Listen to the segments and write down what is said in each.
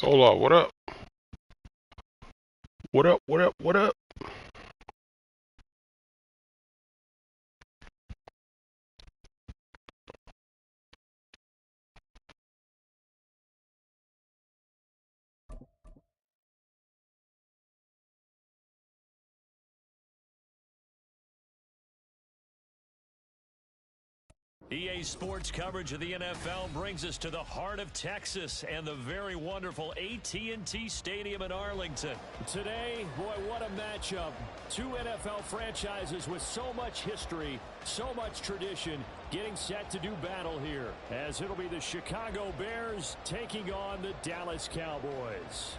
Solar, what up? What up, what up, what up? EA Sports coverage of the NFL brings us to the heart of Texas and the very wonderful AT&T Stadium in Arlington. Today, boy, what a matchup. Two NFL franchises with so much history, so much tradition, getting set to do battle here, as it'll be the Chicago Bears taking on the Dallas Cowboys.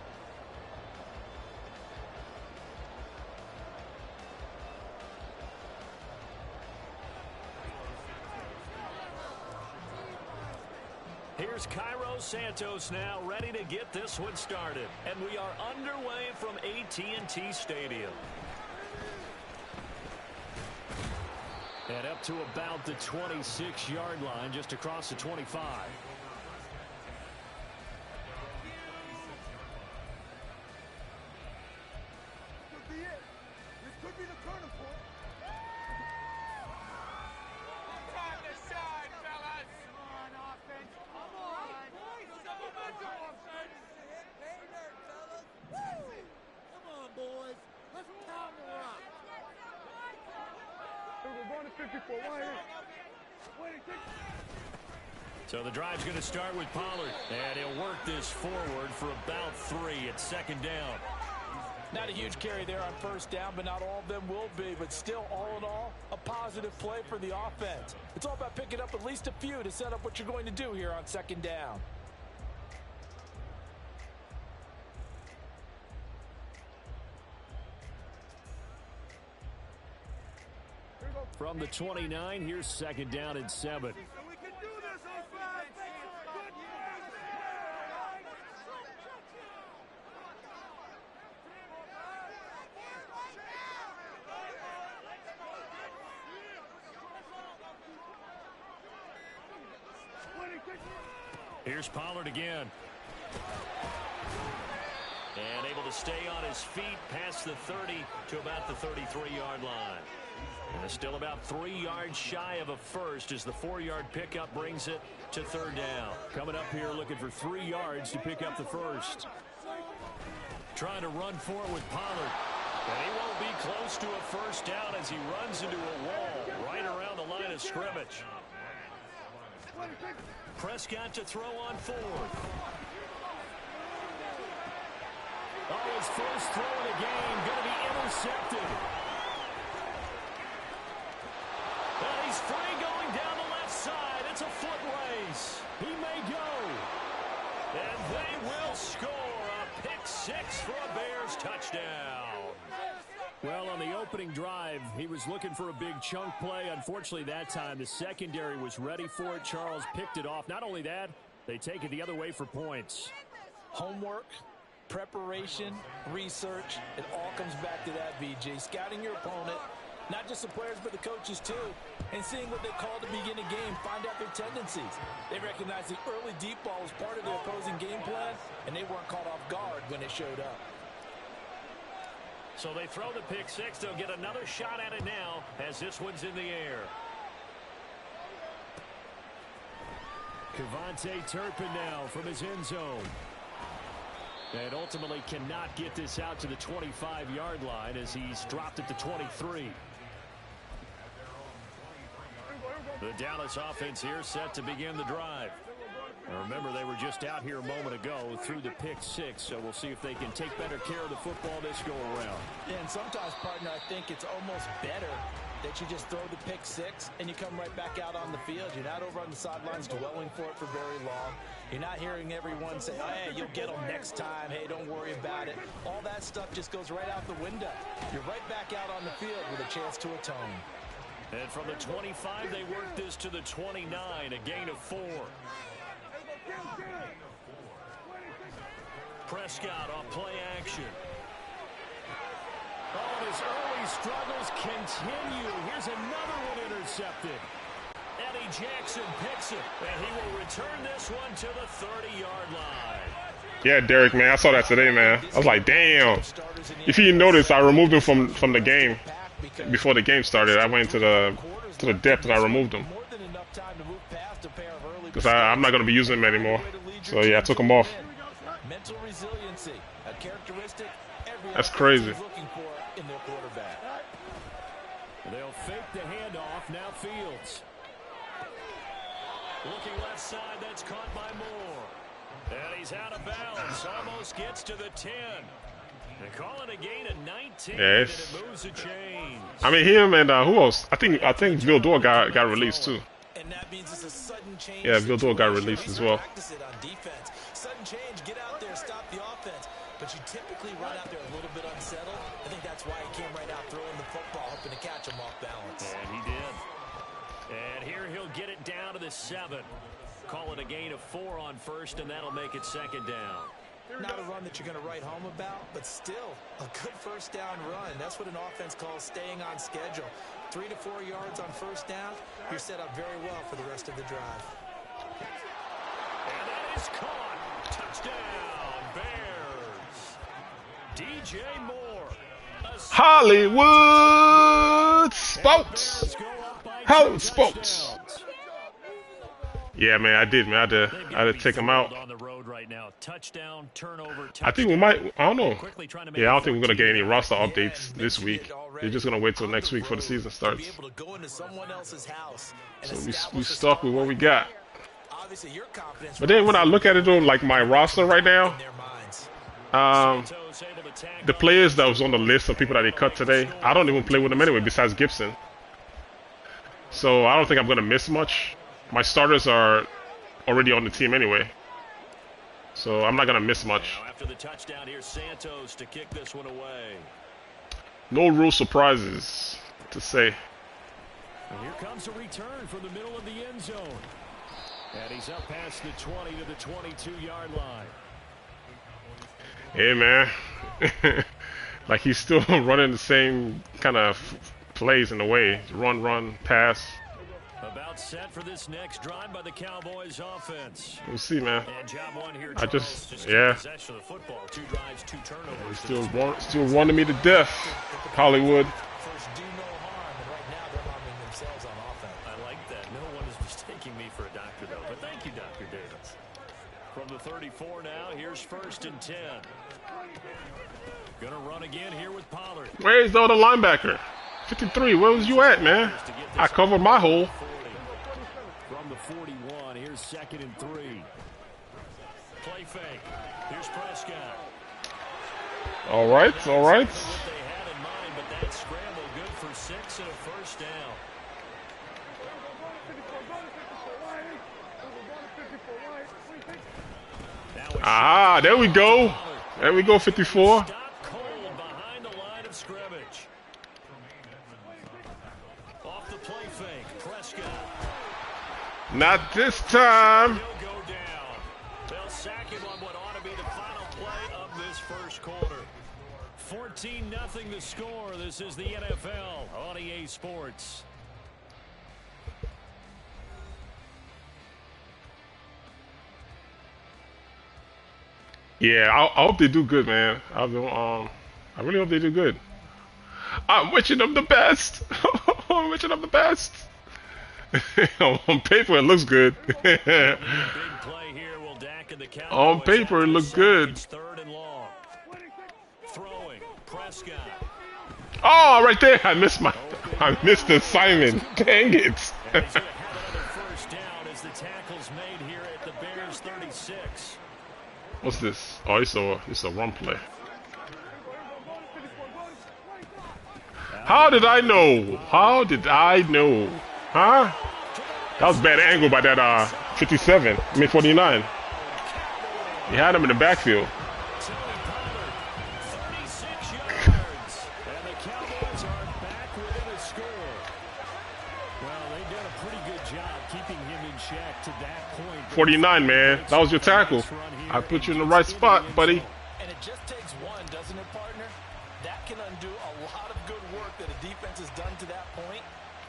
Here's Cairo Santos now ready to get this one started. And we are underway from AT&T Stadium. And up to about the 26-yard line, just across the 25. So the drive's going to start with Pollard, and he'll work this forward for about 3 at second down. Not a huge carry there on first down, but not all of them will be. But still, all in all, a positive play for the offense. It's all about picking up at least a few to set up what you're going to do here on second down. From the 29, here's second down and 7. Here's Pollard again. And able to stay on his feet past the 30 to about the 33-yard line. And still about 3 yards shy of a first as the 4-yard pickup brings it to third down. Coming up here looking for 3 yards to pick up the first. Trying to run for it with Pollard. And he won't be close to a first down as he runs into a wall right around the line of scrimmage. Prescott to throw on 4th. Oh, his first throw of the game going to be intercepted. And he's free going down the left side. It's a foot race. He may go. And they will score a pick 6 for a Bears touchdown. Well, on the opening drive, he was looking for a big chunk play. Unfortunately, that time, the secondary was ready for it. Charles picked it off. Not only that, they take it the other way for points. Homework, preparation, research, it all comes back to that, VJ. Scouting your opponent, not just the players, but the coaches, too. And seeing what they call to begin a game, find out their tendencies. They recognize the early deep ball was part of their opposing game plan, and they weren't caught off guard when it showed up. So they throw the pick 6. They'll get another shot at it now as this one's in the air. Cavante Turpin now from his end zone. And ultimately cannot get this out to the 25-yard line as he's dropped at the 23. The Dallas offense here set to begin the drive. Now remember, they were just out here a moment ago through the pick 6, so we'll see if they can take better care of the football this go-around. Yeah, and sometimes, partner, I think it's almost better that you just throw the pick 6 and you come right back out on the field. You're not over on the sidelines dwelling for it for very long. You're not hearing everyone say, oh, hey, you'll get them next time. Hey, don't worry about it. All that stuff just goes right out the window. You're right back out on the field with a chance to atone. And from the 25, they work this to the 29, a gain of 4. Prescott on play action. Oh, his early struggles continue. Here's another one intercepted. Eddie Jackson picks it, and he will return this one to the 30-yard line. Yeah, Derek, man, I saw that today, man. I was like, damn. If you notice, I removed him from the game before the game started. I went to the depth and I removed him because I'm not gonna be using him anymore. So yeah, I took him off. Mental resiliency, a characteristic That's crazy. They'll fake the handoff. Now Fields. Looking left side. That's caught by Moore. And he's out of bounds. Almost gets to the 10. They call it a gain of 19. Yes. And it moves a chain. I mean, him and who else? I think Vildor got released too. And that means it's a sudden change. Yeah, Vildor got released as well. Sudden change, get out there, stop the offense. But you typically run out there a little bit unsettled. I think that's why he came right out throwing the football, hoping to catch him off balance. And he did. And here he'll get it down to the 7. Call it a gain of 4 on first, and that'll make it second down. Not a run that you're going to write home about, but still a good first down run. That's what an offense calls staying on schedule. 3 to 4 yards on first down, you're set up very well for the rest of the drive. And that is caught. Touchdown, Bears. DJ Moore. Hollywood Sports. Hollywood Sports. Yeah, man, I did, man. I had to take him out. I think we might. I don't know. Yeah, I don't think we're gonna get any roster updates this week. They're just gonna wait till next week for the season starts. So we stuck with what we got. But then when I look at it though, like my roster right now, the players that was on the list of people that they cut today, I don't even play with them anyway. Besides Gibson, so I don't think I'm gonna miss much. My starters are already on the team anyway, so I'm not gonna miss much. After the touchdown, here's Santos to kick this one away. No real surprises to say. And here comes a return from the middle of the end zone, and he's up past the 20 to the 22-yard line. Hey man, like he's still running the same kind of plays in a way. Run, pass. About set for this next drive by the Cowboys offense. We'll see, man. And job one here, I Charles, yeah. possession of the football, 2 drives, 2 turnovers. Still wanting me to death, Hollywood. First, do no harm, and right now they're harming themselves on offense. I like that. No one is mistaking me for a doctor, though. But thank you, Dr. Davis. From the 34 now, here's 1st and 10. Gonna run again here with Pollard. Where's the other linebacker? 53. Where was you at, man? I covered my hole. From the 41, here's 2nd and 3. Play fake. Here's Prescott. All right. What they had in mind, but that scramble good for 6 and a first down. Ah, there we go. There we go, 54. Stop cold behind the line of scrimmage. Off the play fake, Prescott. Not this time. He'll go down. They'll sack him on what ought to be the final play of this first quarter. 14-0 the score. This is the NFL on EA Sports. Yeah, I hope they do good, man. I really hope they do good. I'm wishing them the best. I'm wishing them the best. On paper, it looks good. On paper, it looks good. Oh, right there! I missed the assignment. Dang it! What's this? Oh, it's a run play. How did I know? How did I know? Huh? That was a bad angle by that 57. I mean 49. He had him in the backfield. And the Cowboys are back within a score. Well, they did a pretty good job keeping him in check to that point. 49, man. That was your tackle. I put you in the right spot, buddy. And it just takes one, doesn't it, partner? That can undo a lot of good work that a defense has done to that point.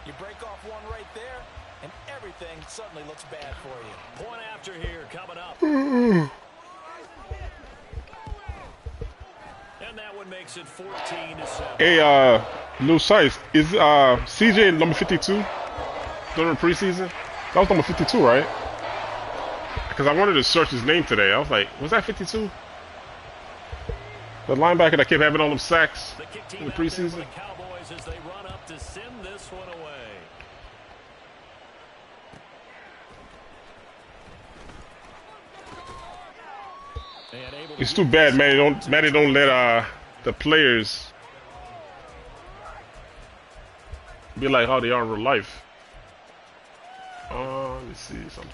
You break off one right there, and everything suddenly looks bad for you. Point after here coming up. And that one makes it 14-7. Hey, Lil Size, is CJ number 52 during the preseason? That was number 52, right? Because I wanted to search his name today. I was like, was that 52? The linebacker that kept having all them sacks in the preseason. The Cowboys as they run up to send this one away. It's too bad, man. They don't let the players be like how they are in real life. Let me see something.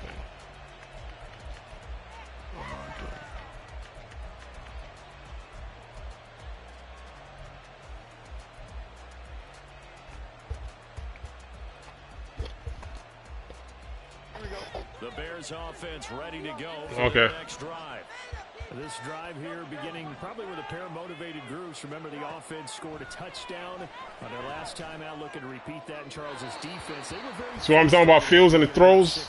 The Bears offense ready to go for the next drive. This drive here beginning probably with a pair of motivated groups. Remember, the offense scored a touchdown on their last time out, looking to repeat that in Charles's defense. They were very so I'm talking about Fields and the throws.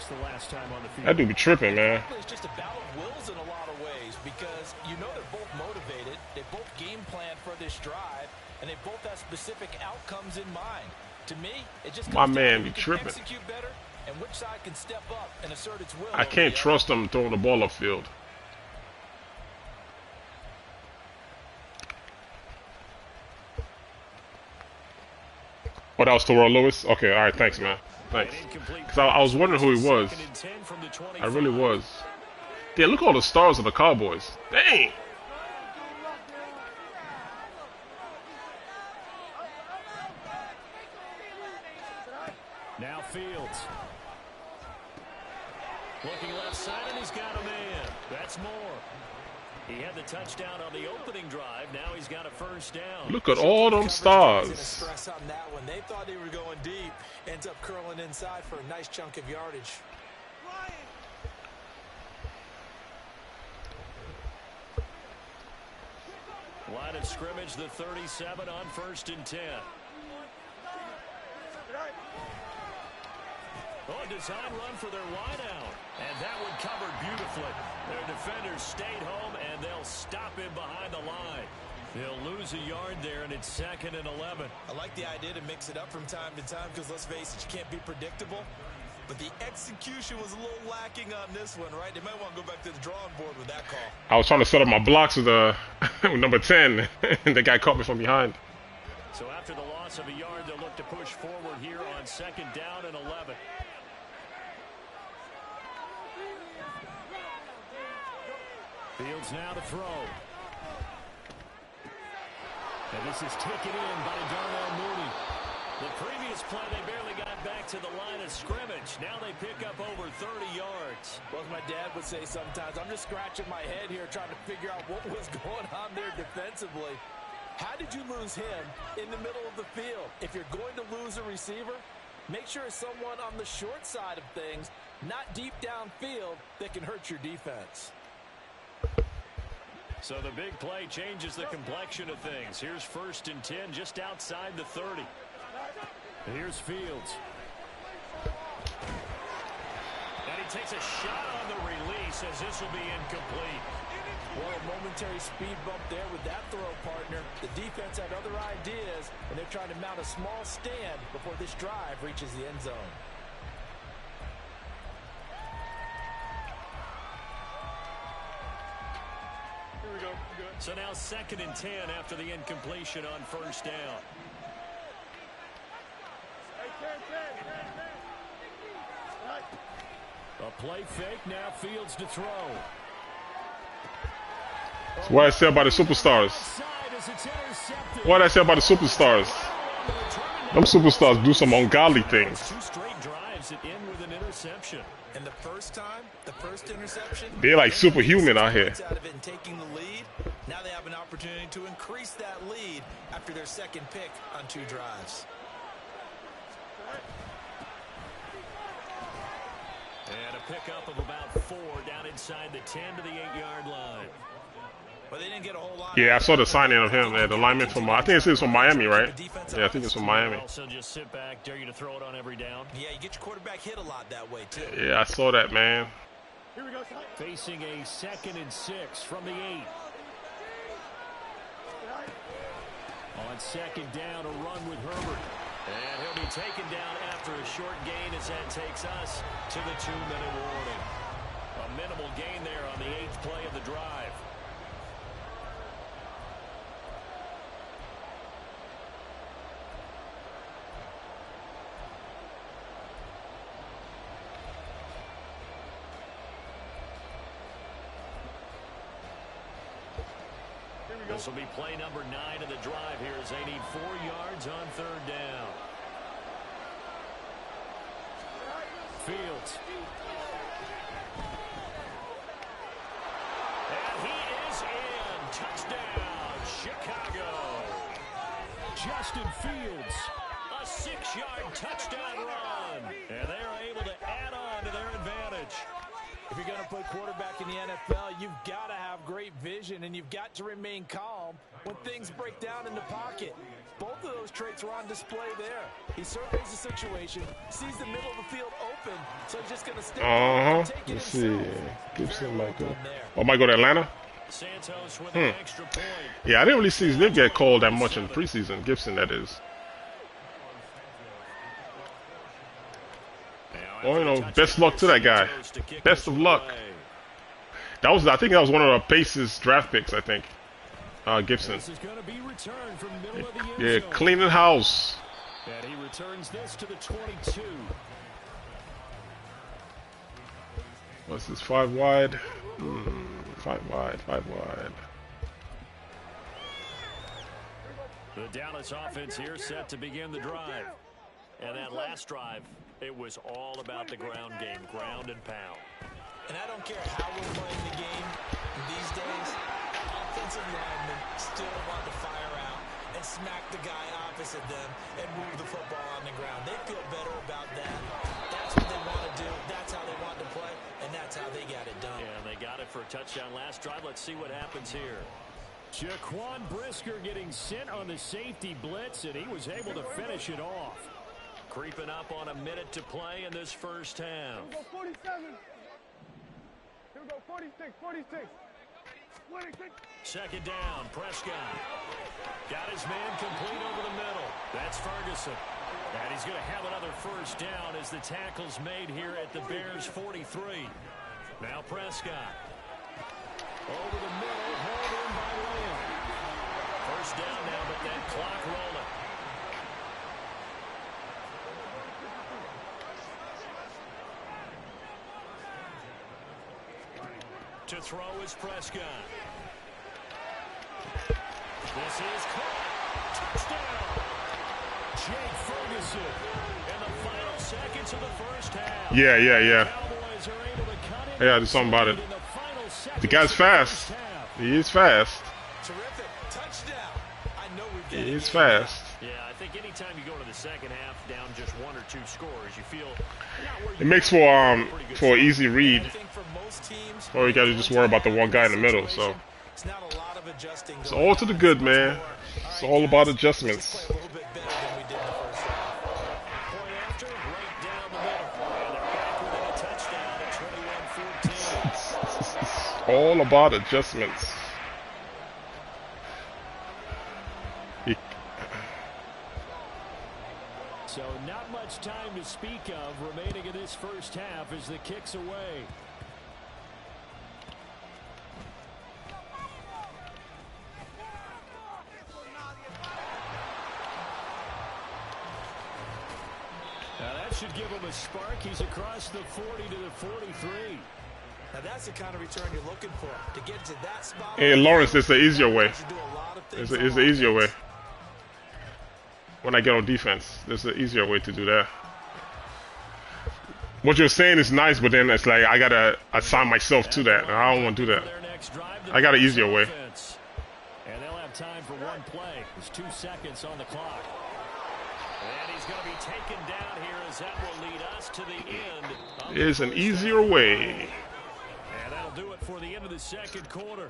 That dude be tripping, man. It's just a battle of wills in a lot of ways because you know they're both motivated. They both game plan for this drive, and they both have specific outcomes in mind. To me, it just my man be tripping. Execute better, and which side can step up and assert its will. I can't trust them throwing the ball upfield. Oh, that was Terrell Lewis? Okay, all right, thanks, man. Thanks. Because I was wondering who he was. I really was. Yeah, look at all the stars of the Cowboys. Dang! Now Fields. Looking left side, and he's got a man. That's more. He had the touchdown on the opening drive. Now he's got a first down. Look at all them stars. Stress on that one. They thought they were going deep. Ends up curling inside for a nice chunk of yardage. Line of scrimmage, the 37 on 1st and 10. Oh, design run for their wideout. And that one covered beautifully. Their defenders stayed home, and they'll stop him behind the line. They'll lose a yard there, and it's 2nd and 11. I like the idea to mix it up from time to time because, let's face it, you can't be predictable. But the execution was a little lacking on this one, right? They might want to go back to the drawing board with that call. I was trying to set up my blocks with, with number 10, and the guy caught me from behind. So after the loss of a yard, they'll look to push forward here on 2nd down and 11. Fields now to throw. And this is taken in by Darnell Mooney. The previous play, they barely got back to the line of scrimmage. Now they pick up over 30 yards. Well, as my dad would say sometimes, I'm just scratching my head here trying to figure out what was going on there defensively. How did you lose him in the middle of the field? If you're going to lose a receiver, make sure it's someone on the short side of things, not deep downfield, that can hurt your defense. So the big play changes the complexion of things. Here's 1st and 10 just outside the 30. And here's Fields. And he takes a shot on the release as this will be incomplete. Well, a momentary speed bump there with that throw, partner. The defense had other ideas, and they're trying to mount a small stand before this drive reaches the end zone. Here we go. Good. So now 2nd and 10 after the incompletion on 1st down. A play fake, now Fields to throw. That's what I say about the superstars. What I say about the superstars. Them superstars do some ungodly things. 2 straight drives that end with an interception. And the first time, the first interception, they're like superhuman out here. out of it and taking the lead. Now they have an opportunity to increase that lead after their 2nd pick on 2 drives. And a pickup of about 4 down inside the 10 to the 8-yard line. Well, they didn't get a whole lot. Yeah, I saw the signing of him there, the lineman from, I think it's from Miami, right? Yeah, I think it's from Miami. Also just sit back, dare you to throw it on every down. Yeah, you get your quarterback hit a lot that way, too. Yeah, I saw that, man. Here we go. Facing a 2nd and 6 from the 8. On second down, a run with Herbert. And he'll be taken down after a short gain as that takes us to the 2-minute warning. A minimal gain there on the 8th play of the drive. This will be play number 9 of the drive here as they need 4 yards on 3rd down. Fields. And he is in. Touchdown, Chicago. Justin Fields, a 6-yard touchdown run. And they are able to add on to their advantage. If you're going to play quarterback in the NFL, you've got to have great vision, and you've got to remain calm when things break down in the pocket. Both of those traits are on display there. He surveys the situation, sees the middle of the field open, so he's just going to stay and take it Let's himself. see. Gibson might go. Oh, might go to Atlanta? Santos with an extra point. Yeah, I didn't really see him get called that much in preseason. Gibson, that is. Oh, you know, best luck to that guy. Best of luck. That was, I think that was one of the Pacers draft picks, I think. Gibson. Yeah, cleaning house. And he returns this to the 22. What's this, 5 wide? 5 wide, 5 wide. The Dallas offense here set to begin the drive. And that last drive, it was all about the ground game, ground and pound. And I don't care how we're playing the game these days, offensive linemen still want to fire out and smack the guy opposite them and move the football on the ground. They feel better about that. That's what they want to do. That's how they want to play, and that's how they got it done. Yeah, and they got it for a touchdown last drive. Let's see what happens here. Jaquan Brisker getting sent on the safety blitz, and he was able to finish it off. Creeping up on a minute to play in this first half. Here we go, 47. Here we go, 46, 46. 46. Second down, Prescott. Got his man complete over the middle. That's Ferguson. And he's going to have another first down as the tackle's made here at the Bears' 43. Now Prescott. Over the middle, hauled in by Lamb. First down now, but that clock rolling. To throw is Prescott. This is caught. Touchdown. Jake Ferguson in the final seconds of the first half. Yeah. Cowboys are able to cut it. Yeah, there's something about it. In the final seconds The guy's of fast. first half. He is fast. Terrific. Touchdown. I know we've got He is fast. Yeah, I think anytime you go to the second half down just 1 or 2 scores, you feel not where you It makes for an easy read. I think for most teams, Or you gotta just worry about the one guy in the middle, so. it's not a lot of adjusting. It's all to the good, man. It's all about adjustments. Play a little bit better than we did in the first half. point after, right down the middle. And they're back within a touchdown at 21-14. It's all about adjustments. So not much time to speak of remaining in this first half as the kick's away. Now that should give him a spark. He's across the 40 to the 43. Now that's the kind of return you're looking for. To get to that spot. Hey, Lawrence, there's the easier way. You do a lot of things It's the easier way. When I get on defense, there's an easier way to do that. What you're saying is nice, but then it's like I gotta assign myself to that. And I don't want to do that. I got an easier way. And they'll have time for one play. There's 2 seconds on the clock. And he's going to be taken down here as that will lead us to the end. It's an easier way. And that'll do it for the end of the second quarter.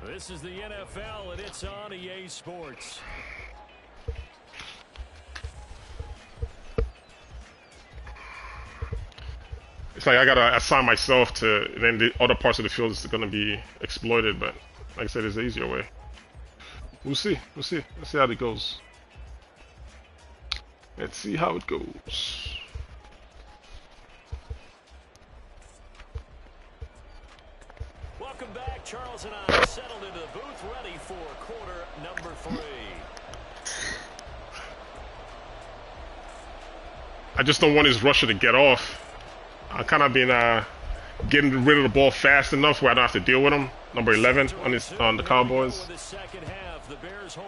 This is the NFL, and it's on EA Sports. It's like I gotta assign myself to, then the other parts of the field is gonna be exploited. But like I said, it's the easier way. We'll see. We'll see. Let's see how it goes. Let's see how it goes. Welcome back. Charles and I settled into the booth, ready for quarter number 3. I just don't want his rusher to get off. I kind of been getting rid of the ball fast enough where I don't have to deal with him. Number 11 on the Cowboys.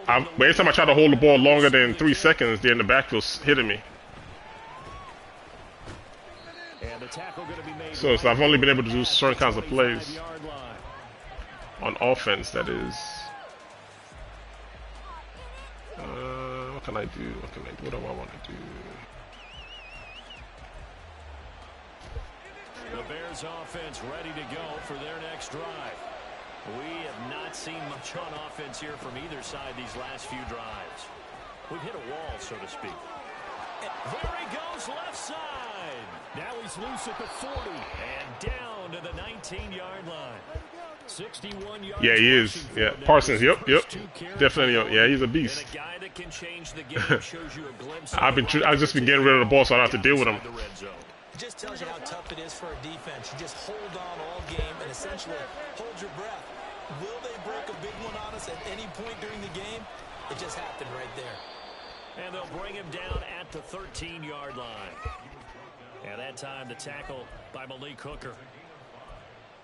Every time I try to hold the ball longer than 3 seconds, they're in the backfield hitting me. So I've only been able to do certain kinds of plays on offense. That is. What can I do? What can I do? What do I want to do? The Bears offense ready to go for their next drive. We have not seen much on offense here from either side these last few drives. We've hit a wall, so to speak. There he goes, left side. Now he's loose at the 40 and down to the 19-yard line. 61 yards. Yeah, he is. Yeah, Parsons. Yep. Definitely. Yeah, he's a beast. I've just been getting rid of the ball, so I don't have to deal with him. It just tells you how tough it is for a defense. You just hold on all game and essentially hold your breath. Will they break a big one on us at any point during the game? It just happened right there. And they'll bring him down at the 13-yard line. And that time the tackle by Malik Hooker.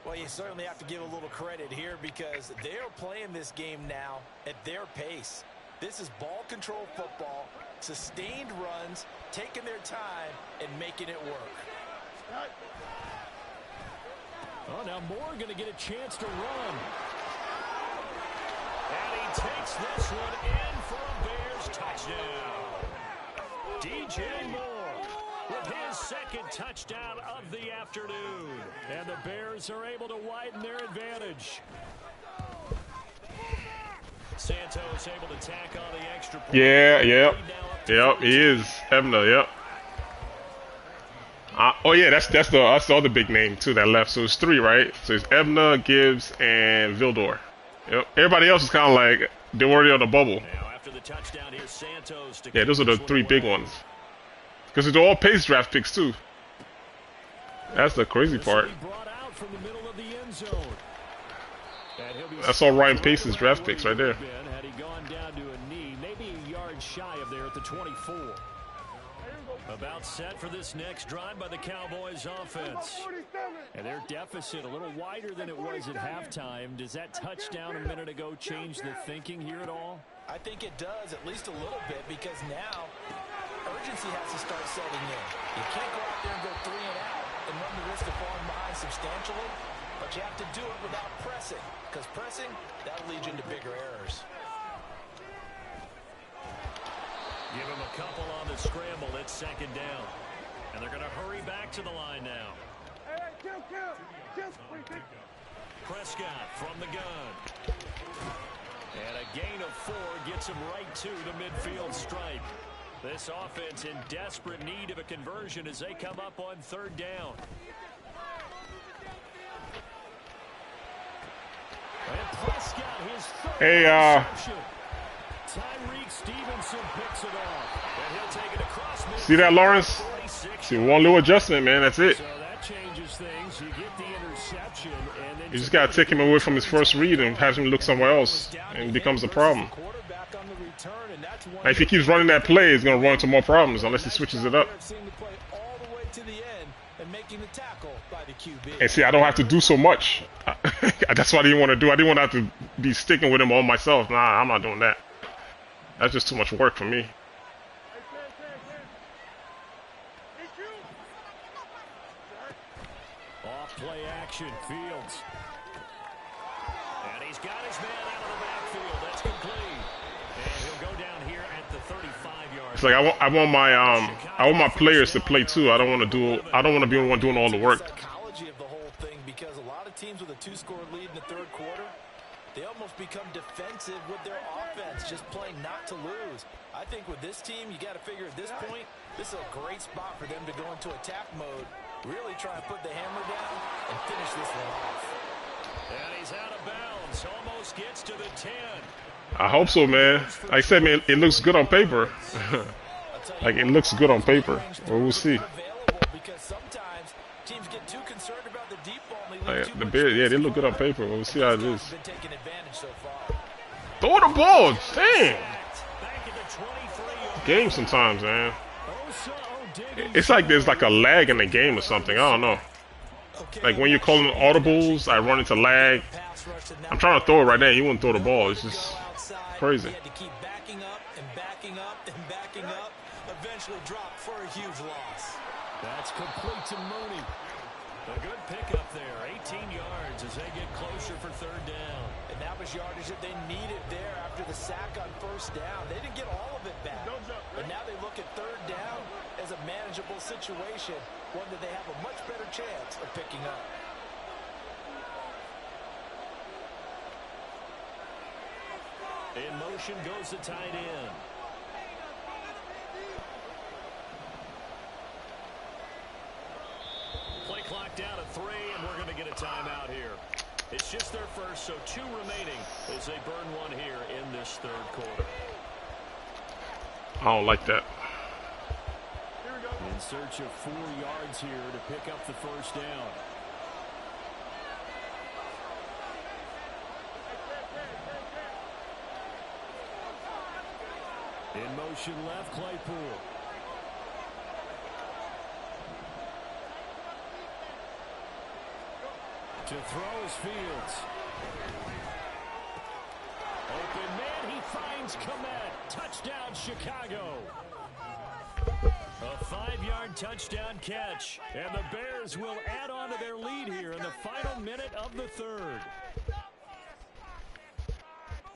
Well, you certainly have to give a little credit here because they're playing this game now at their pace. This is ball control football, sustained runs, taking their time, and making it work. Oh, now Moore going to get a chance to run. And he takes this one in for a Bears touchdown. DJ Moore with his second touchdown of the afternoon. And the Bears are able to widen their advantage. Santos able to tack on the extra point. Yeah, yep, he is. Ebner, yep. Oh yeah, that's the other big name too that left. So it's 3, right? So it's Ebner, Gibbs, and Vildor. Yep. Everybody else is kind of like they're already on the bubble. Now after the touchdown, here's Santos to those are the 3 big ones. Because it's all pace draft picks too. That's the crazy part. That's all Ryan Pace's draft picks right there. Had he gone down to a knee, maybe a yard shy of there at the 24. About set for this next drive by the Cowboys offense. And their deficit a little wider than it was at halftime. Does that touchdown a minute ago change the thinking here at all? I think it does, at least a little bit, because now urgency has to start setting in. You can't go out there and go 3 and out and run the risk of falling behind substantially, but you have to do it without pressing, because pressing, that'll lead you into bigger errors. Give him a couple on the scramble. It's second down. And they're going to hurry back to the line now. Prescott from the gun. And a gain of 4 gets him right to the midfield stripe. This offense in desperate need of a conversion as they come up on 3rd down. And Prescott, his 3rd reception. Tyreek Stevenson picks it off. And he'll take it across midfield. See that, Lawrence? See one little adjustment, man. That's it. So that changes things. You get the interception, and then You just gotta take him away from his first read and have him look somewhere else, and it becomes a problem. And if he keeps running that play, he's gonna run into more problems unless he switches it up. And see, I don't have to do so much. That's what I didn't want to do. I didn't want to have to be sticking with him all myself. Nah, I'm not doing that. That's just too much work for me. Off play action, Fields. And he's got his man out of the backfield. That's complete. And he'll go down here at the 35-yard. It's like I want my players to play too. I don't want to be the one doing all the work. Psychology of the whole thing, because a lot of teams with a 2-score lead in the 3rd quarter, they almost become defensive with their offense, just playing not to lose. I think with this team, you got to figure at this point, this is a great spot for them to go into attack mode, really try and put the hammer down and finish this one off. And he's out of bounds This almost gets to the 10. I hope so, man. Like I said, man, it looks good on paper. Like, it looks good on paper. Well, we'll see. The Bears, yeah, they look good on paper. We'll see how it is. Throw the ball! Dang! Game sometimes, man. It's like there's like a lag in the game or something. I don't know. Like when you're calling audibles, I run into lag. I'm trying to throw it right now. He wouldn't throw the ball. It's just crazy. Eventually dropped for a huge loss. That's complete to Mooney. A good pickup there. 18 yards as they get closer for third down. And that was yardage that they needed there after the sack on first down. They didn't get all of it back. But now they look at third down as a manageable situation, one that they have a much better chance of picking up. In motion goes the tight end. Play clock down at 3, and we're going to get a timeout here. It's just their first, so 2 remaining as they burn one here in this third quarter. I don't like that. In search of 4 yards here to pick up the first down. In motion left, Claypool. To throw his Fields. Open man, he finds Komet. Touchdown, Chicago. A 5-yard touchdown catch. And the Bears will add on to their lead here in the final minute of the third.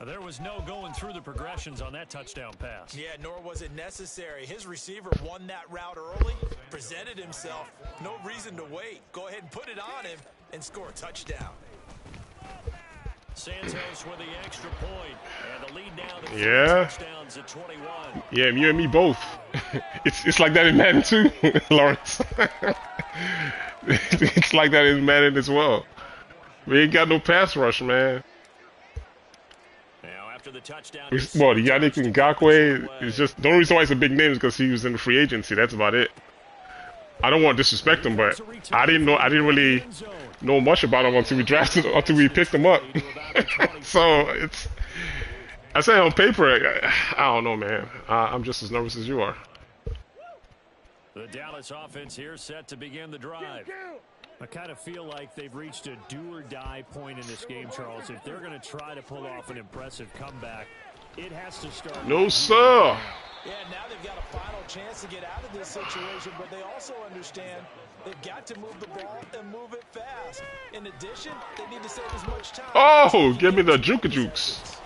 There was no going through the progressions on that touchdown pass. Yeah, nor was it necessary. His receiver won that route early, presented himself. No reason to wait. Go ahead and put it on him and score a touchdown. Santos with the extra point. And the lead now to Yeah. touchdowns at 21. Yeah, you and me both. It's like that in Madden too, Lawrence. It's like that in Madden as well. We ain't got no pass rush, man. The touchdown. Well, the Yannick Ngakoue is just the only reason why he's a big name is because he was in the free agency. That's about it. I don't want to disrespect him, but I didn't really know much about him until we picked him up. So it's, I say on paper, I don't know, man. I'm just as nervous as you are. The Dallas offense here set to begin the drive. I kind of feel like they've reached a do-or-die point in this game, Charles. If they're going to try to pull off an impressive comeback, it has to start. No, sir. Yeah, now they've got a final chance to get out of this situation, but they also understand they've got to move the ball and move it fast. In addition, they need to save as much time. Oh, give me the juke-a-jukes.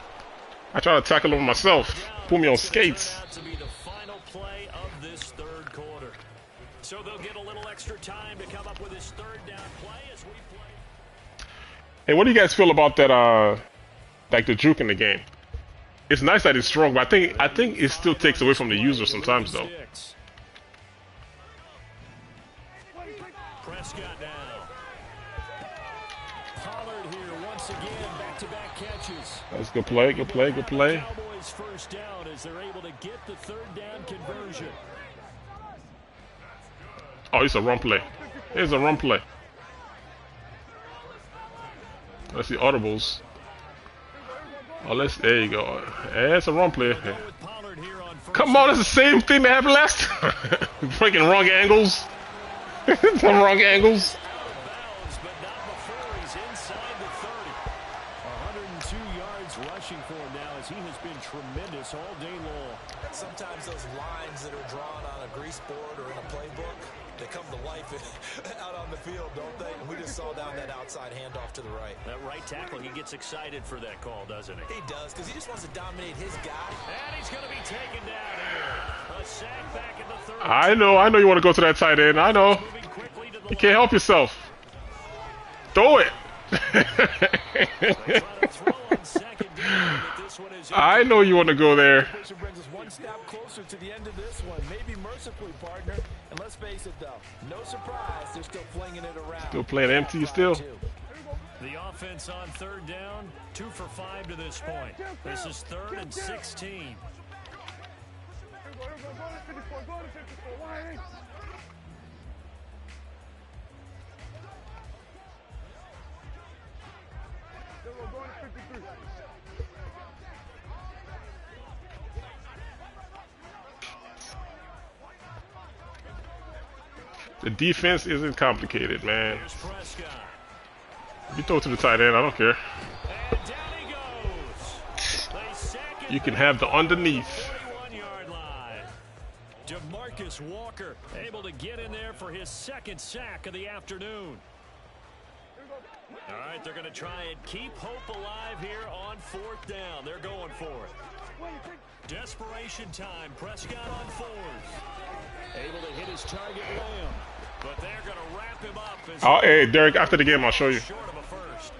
I try to tackle him myself. Put me on skates. To be the final play of this third quarter. So they'll get a little extra time to come up with his third down play as we play. Hey, what do you guys feel about that, like the juke in the game? It's nice that it's strong, but I think it still takes away from the user sometimes, though. Prescott now. Pollard here once again, back-to-back catches. That's good play, good play, good play. Cowboys first down as they're able to get the third down conversion. Oh, it's a run play. Here's a run play. Let's see audibles. Oh, there you go. Yeah, it's a run play. Come on, it's the same thing that happened last time. Freaking wrong angles. The wrong angles. But not before he's inside the 30. 102 yards rushing for him now as he has been tremendous all day long. Sometimes those lines that are drawn on a grease board or in a playbook, they come to life out on the field, don't they? And we just saw down that outside handoff to the right. That right tackle, he gets excited for that call, doesn't he? He does, because he just wants to dominate his guy. And he's going to be taken down here. A sack back in the third. I know you want to go to that tight end. I know. You can't help yourself. Throw it. I know you want to go there. Brings us one step closer to the end of this one. Maybe mercifully, partner. And let's face it, though, no surprise, they're still flinging it around. Still playing empty still. The offense on third down, 2 for 5 to this point. This is 3rd and 16. Here we go, 54, go to 54, wide. Here we go, going to 53. The defense isn't complicated, man. Here's Prescott. You throw it to the tight end, I don't care. And down he goes. They sack it You can have the underneath. 41-yard line. DeMarcus Walker able to get in there for his 2nd sack of the afternoon. All right, they're going to try and keep hope alive here on 4th down. They're going for it. Desperation time. Prescott on 4th. Able to hit his target Lamb. But they're going to wrap him up. As Hey, Derek, after the game, I'll show you. short of a first.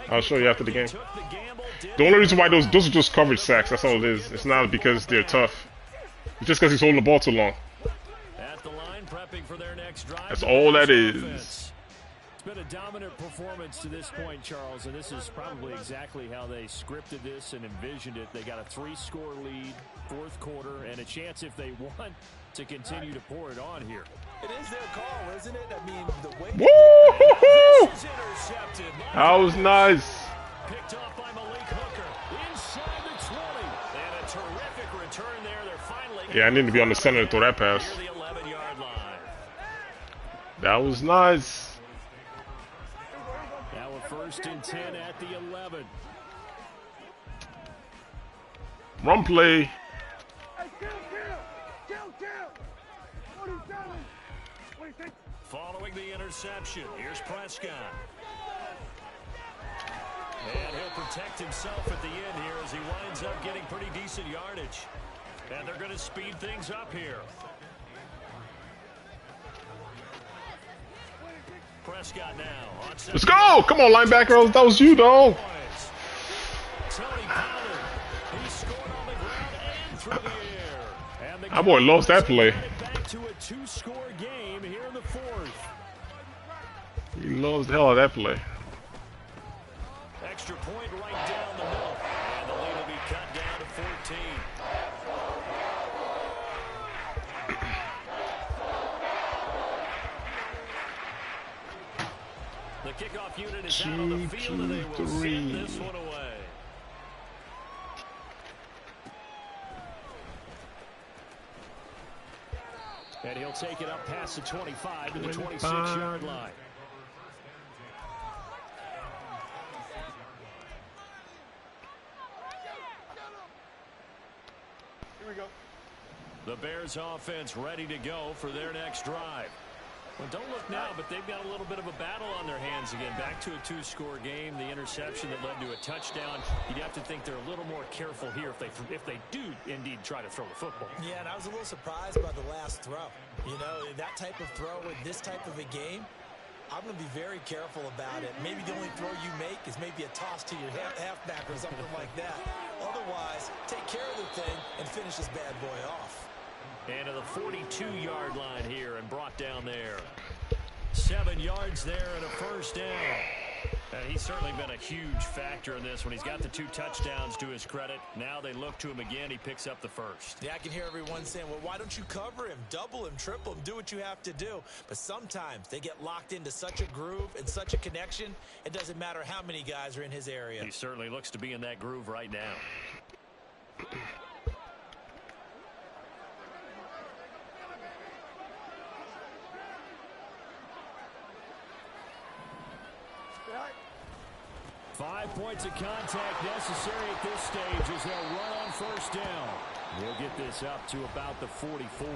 I'll show you after the game. Took the gamble, did The only reason why those are just coverage sacks, that's all it is. It's not because they're tough. It's just because he's holding the ball too long. at the line, prepping for their next drive. That's all that is. It's been a dominant performance to this point, Charles, and this is probably exactly how they scripted this and envisioned it. They got a 3-score lead, 4th quarter, and a chance if they want to continue to pour it on here. It is their call, isn't it? I mean, the way Woo! This is intercepted. That was nice. Picked off by Malik Hooker inside the 20. And a terrific return there. They're finally Yeah, I need to be on the center to throw that pass. near the 11-yard line. That was nice. Now a 1st and 10 at the 11. Run play. Hey, kill. 47. 26. Following the interception, here's Prescott. And he'll protect himself at the end here as he winds up getting pretty decent yardage. And they're going to speed things up here. Prescott now on Let's go. Come on, linebacker. That was you, though. Tony Pollard. He scored on the ground and through the air. And the That boy loves that play. back to a 2-score game here in the 4th. He loves the hell out of that play. Extra point right down the middle. And the lead will be cut down to 14. The kickoff unit is out on the field, and they will send this one away. And he'll take it up past the 25 to the 26-yard line. Here we go. The Bears offense ready to go for their next drive. Well, don't look now, but they've got a little bit of a battle on their hands again. Back to a 2-score game. The interception that led to a touchdown. You'd have to think they're a little more careful here if they do indeed try to throw the football. Yeah, and I was a little surprised by the last throw. You know, that type of throw in this type of a game, I'm going to be very careful about it. Maybe the only throw you make is maybe a toss to your halfback or something like that. Otherwise, take care of the thing and finish this bad boy off. And to the 42-yard line here and brought down there. 7 yards there and a 1st down. And he's certainly been a huge factor in this when he's got the 2 touchdowns to his credit. Now they look to him again. He picks up the 1st. Yeah, I can hear everyone saying, well, why don't you cover him, double him, triple him, do what you have to do. But sometimes they get locked into such a groove and such a connection, it doesn't matter how many guys are in his area. He certainly looks to be in that groove right now. 5 points of contact necessary at this stage as they'll run on 1st down. We'll get this up to about the 44.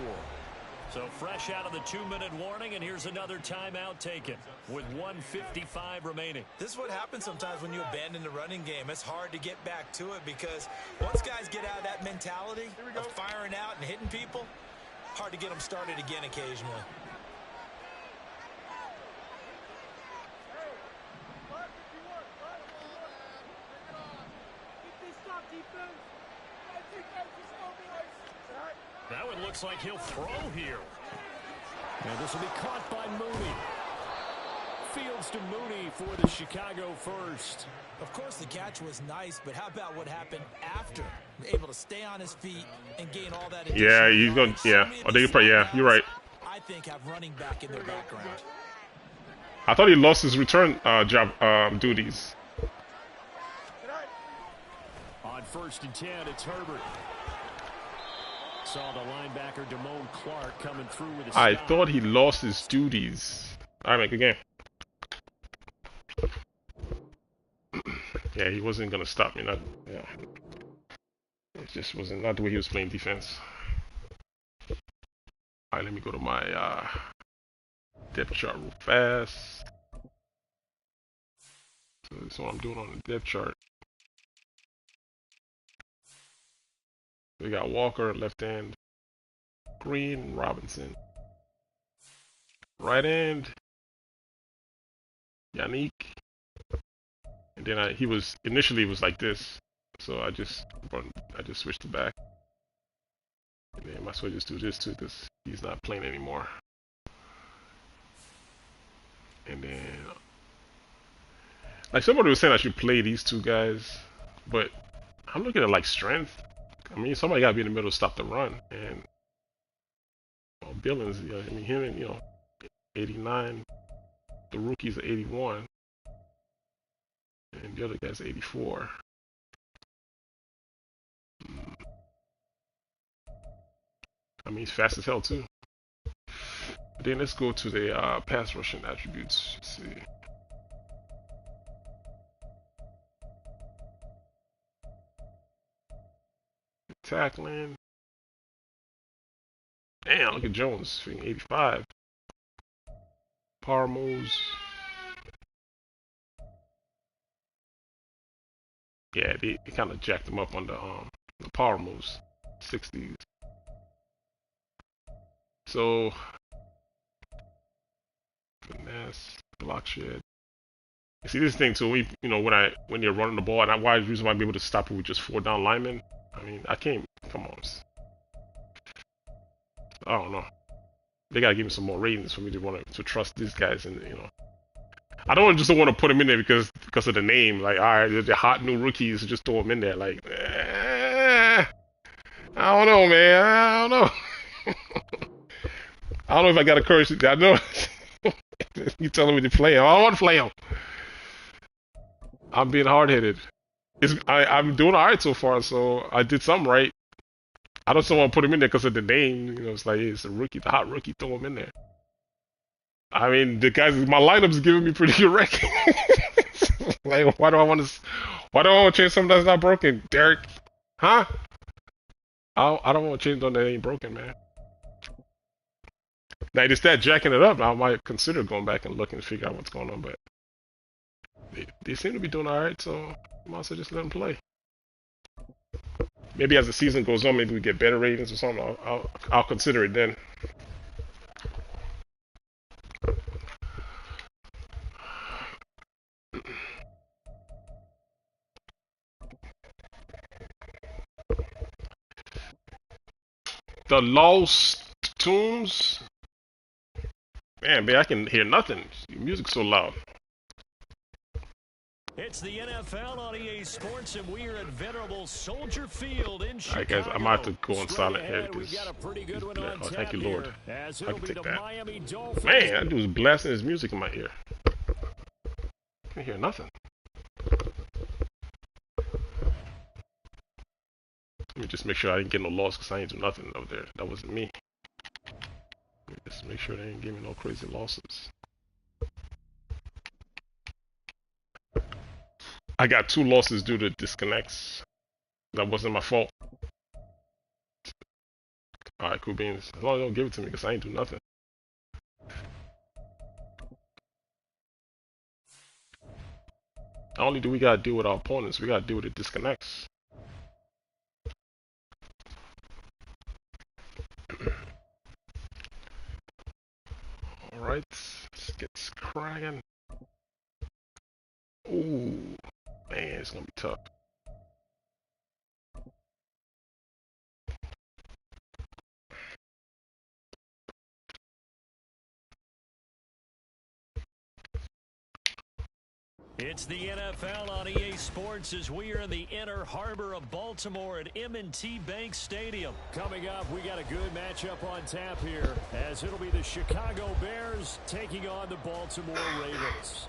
So fresh out of the 2-minute warning, and here's another timeout taken with 1:55 remaining. This is what happens sometimes when you abandon the running game. It's hard to get back to it because once guys get out of that mentality of firing out and hitting people, hard to get them started again occasionally. That one looks like he'll throw here. And this will be caught by Mooney. fields to Mooney for the Chicago first. Of course, the catch was nice, but how about what happened after? Able to stay on his feet and gain all that additional Yeah, he's going. Yeah, I think yeah, you're right. I think have running back in their background. I thought he lost his return job duties. On 1st and 10, it's Herbert. Saw the linebacker Damone Clark coming through with a stop. I thought he lost his duties. All right, make a game. Yeah, he wasn't gonna stop me. Not yeah. It just wasn't not the way he was playing defense. All right, let me go to my depth chart real fast. So this is what I'm doing on the depth chart. We got Walker, left end, Green, Robinson. Right end, Yannick. And then he was initially like this, so I just switched it back. And then my switches do this too, because he's not playing anymore. And then, like somebody was saying, I should play these two guys, but I'm looking at like strength. I mean, somebody got to be in the middle to stop the run, and well, Billings, I mean, him and 89, the rookie's at 81, and the other guy's 84. I mean, he's fast as hell too. But then let's go to the pass rushing attributes. Let's see. Tackling. Damn, look at Jones, 85. Power moves. Yeah, they kind of jacked him up on the power moves, 60s. So, finesse, block shed. You see this thing too. When you're running the ball, and why the reason why I'm able to stop it with just 4 down linemen. I mean, I can't. Come on. I don't know. They gotta give me some more ratings for me to want to trust these guys, and I don't just want to put them in there because of the name. Like, all right, they're hot new rookies, so just throw them in there. Like, I don't know, man. I don't know. I don't know if I got a courage. I know you telling me to play him. I don't want to play him. I'm being hard-headed. I'm doing all right so far, so I did something right. I don't just want to put him in there because of the name. It's like, hey, it's a rookie, the hot rookie. Throw him in there. I mean, my lineup's giving me pretty good record. Like, why do I want to change something that's not broken, Derek? Huh? I don't want to change something that ain't broken, man. Now, they start jacking it up, I might consider going back and looking to figure out what's going on, but they seem to be doing alright, so I might as well just let them play. Maybe as the season goes on, maybe we get better ratings or something. I'll consider it then. The Lost Tombs. Man, I can hear nothing. The music's so loud. It's the NFL on EA Sports, and we are at venerable Soldier Field in Chicago. Alright, guys, I'm about to go on silent here. Thank you, Lord. I can take that. Man, that dude's blasting his music in my ear. I can't hear nothing. Let me just make sure I didn't get no loss because I ain't do nothing over there. That wasn't me. Let me just make sure they didn't give me no crazy losses. I got 2 losses due to disconnects. That wasn't my fault. Alright, cool beans. As long as they don't give it to me because I ain't do nothing. Not only do we gotta deal with our opponents, we gotta deal with the disconnects. Alright, let's get this cracking. Ooh, man, it's gonna be tough. It's the NFL on EA Sports as we are in the inner harbor of Baltimore at M&T Bank Stadium. Coming up, we got a good matchup on tap here as it'll be the Chicago Bears taking on the Baltimore Ravens.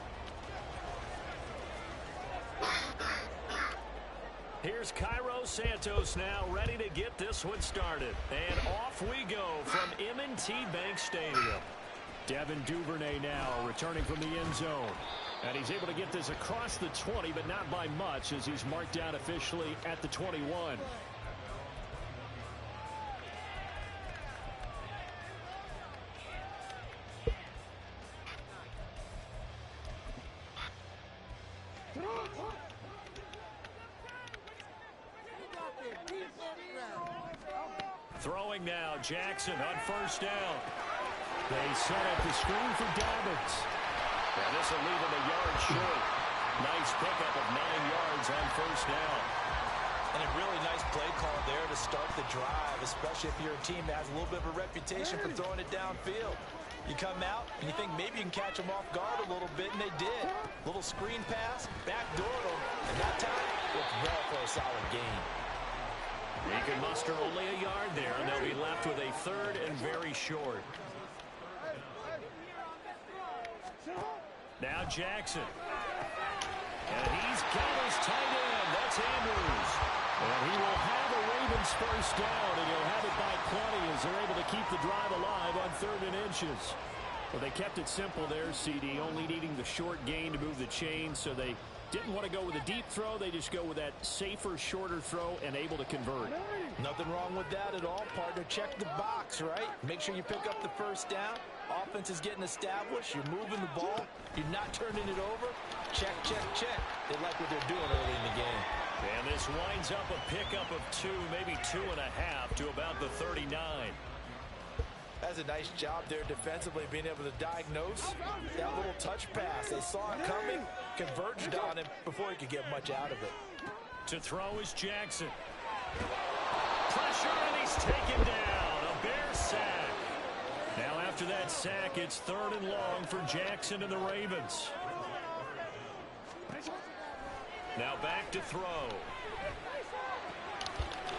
Here's Cairo Santos now ready to get this one started. And off we go from M&T Bank Stadium. Devin Duvernay now returning from the end zone. And he's able to get this across the 20, but not by much as he's marked down officially at the 21. Throwing now, Jackson on first down. They set up the screen for Dobbins. And this will leave him a yard short. Nice pickup of 9 yards on first down. And a really nice play call there to start the drive, especially if you're a team that has a little bit of a reputation for throwing it downfield. You come out and you think maybe you can catch them off guard a little bit, and they did. Little screen pass, backdoored them, and that time looked well for a solid gain. He can muster only a yard there, and they'll be left with a third and very short. Now Jackson. And he's got his tight end. That's Andrews. And he will have a Ravens first down, and he'll have it by plenty as they're able to keep the drive alive on 3rd and inches. Well, they kept it simple there, CD, only needing the short gain to move the chain, so they didn't want to go with a deep throw. They just go with that safer, shorter throw and able to convert. Nothing wrong with that at all, partner. Check the box, right? Make sure you pick up the first down. Offense is getting established. You're moving the ball. You're not turning it over. Check, check, check. They like what they're doing early in the game. And this winds up a pickup of 2, maybe 2.5 to about the 39. That's a nice job there defensively, being able to diagnose that little touch pass. They saw it coming, converged on him before he could get much out of it. To throw is Jackson. Pressure, and he's taken down. A Bear sack. Now after that sack, it's 3rd and long for Jackson and the Ravens. Now back to throw.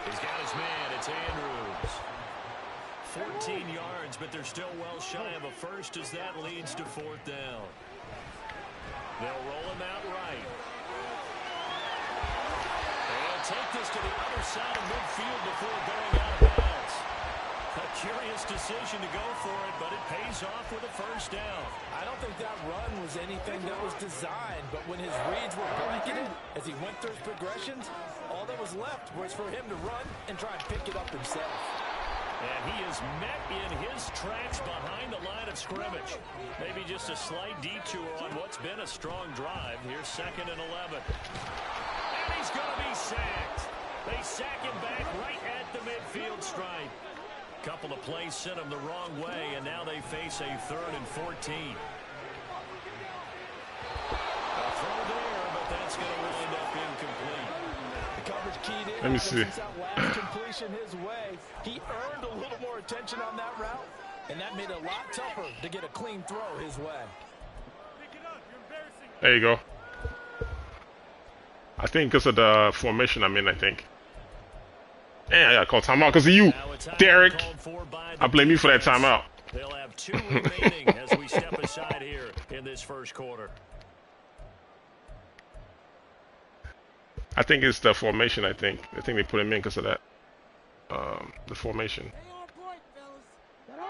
He's got his man. It's Andrews. 14 yards, but they're still well shy of a first as that leads to 4th down. They'll roll him out right. They'll take this to the other side of midfield before going out of bounds. A curious decision to go for it, but it pays off with a first down. I don't think that run was anything that was designed, but when his reads were blanketed, as he went through his progressions, all that was left was for him to run and try and pick it up himself. And he is met in his tracks behind the line of scrimmage. Maybe just a slight detour on what's been a strong drive. Here's 2nd and 11. And he's going to be sacked. They sack him back right at the midfield stripe. Couple of plays sent him the wrong way, and now they face a 3rd and 14. A throw there, but that's going to wind up incomplete. The coverage keyed in. Let me see. That last completion his way. He earned a little more attention on that route, and that made it a lot tougher to get a clean throw his way. There you go. I think because of the formation I'm in, I think. And I got to call timeout because of you, Derek. I blame you for that timeout. They'll have 2 remaining as we step aside here in this first quarter. I think it's the formation, I think they put him in because of that. The formation.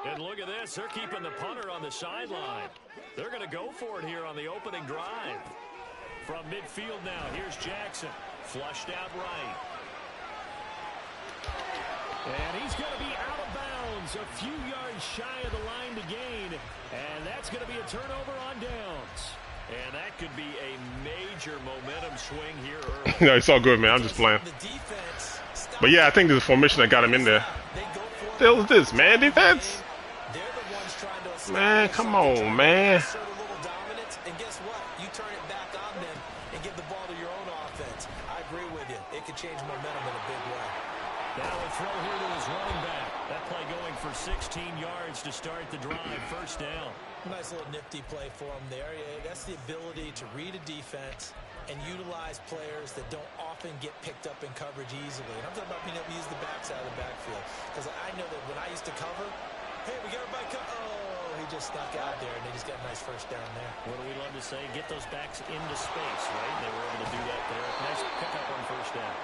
And look at this. They're keeping the punter on the sideline. They're going to go for it here on the opening drive. From midfield now, here's Jackson. Flushed out right. And he's going to be out of bounds, a few yards shy of the line to gain. And that's going to be a turnover on downs. And that could be a major momentum swing here early. No, it's all good, man. I'm just playing. But yeah, I think there's a formation that got him in there. What the hell is this, man? Defense? Man, come on, man. And guess what? You turn it back on them and give the ball to your own offense. I agree with you. It could change momentum in a big way. Now a throw here to his running back. That play going for 16 yards to start the drive. First down. Nice little nifty play for him there. Yeah, that's the ability to read a defense and utilize players that don't often get picked up in coverage easily. And I'm talking about being able to use the backside of the backfield. Because I know that when I used to cover, hey, we got everybody oh, he just snuck out there, and they just got a nice first down there. What do we love to say? Get those backs into space, right? They were able to do that there. Nice pickup on first down.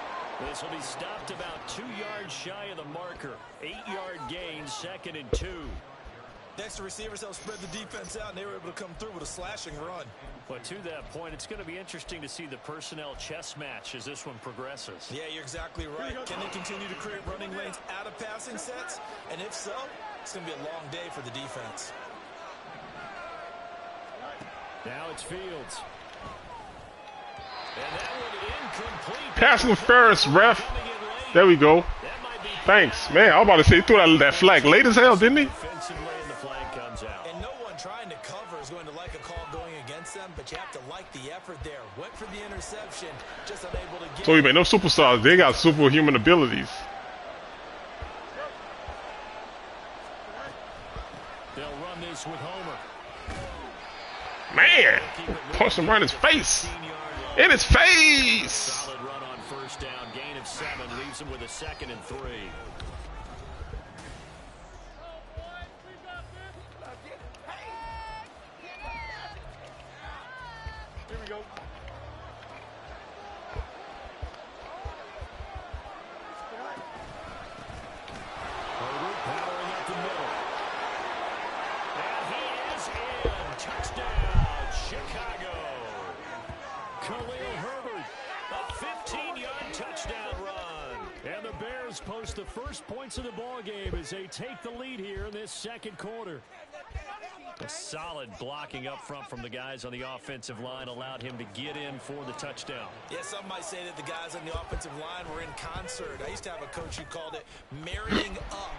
This will be stopped about 2 yards shy of the marker. 8-yard gain, 2nd and 2. Next, the receivers helped spread the defense out, and they were able to come through with a slashing run. But to that point, it's going to be interesting to see the personnel chess match as this one progresses. Yeah, you're exactly right. Can they continue to create running lanes out of passing sets? And if so, it's going to be a long day for the defense. Now it's Fields. And that one incomplete. Pass interference, ref. There we go. Thanks. Man, I was about to say he threw that flag late as hell, didn't he? Defensively, and the flag comes out. And no one trying to cover is going to like a call going against them, but you have to like the effort there. Went for the interception, just unable to get. So you man, no superstars. They got superhuman abilities. They'll run this with Homer. Man, punch him right in his face. In his face. Solid run on first down. Gain of 7 leaves him with a 2nd and 3. Here we go. Herbert powering up the middle. And he is in. Touchdown, Chicago. Khalil Herbert, a 15-yard touchdown run. And the Bears post the first points of the ball game as they take the lead here in this second quarter. A solid blocking up front from the guys on the offensive line allowed him to get in for the touchdown. Yeah, some might say that the guys on the offensive line were in concert. I used to have a coach who called it marrying up,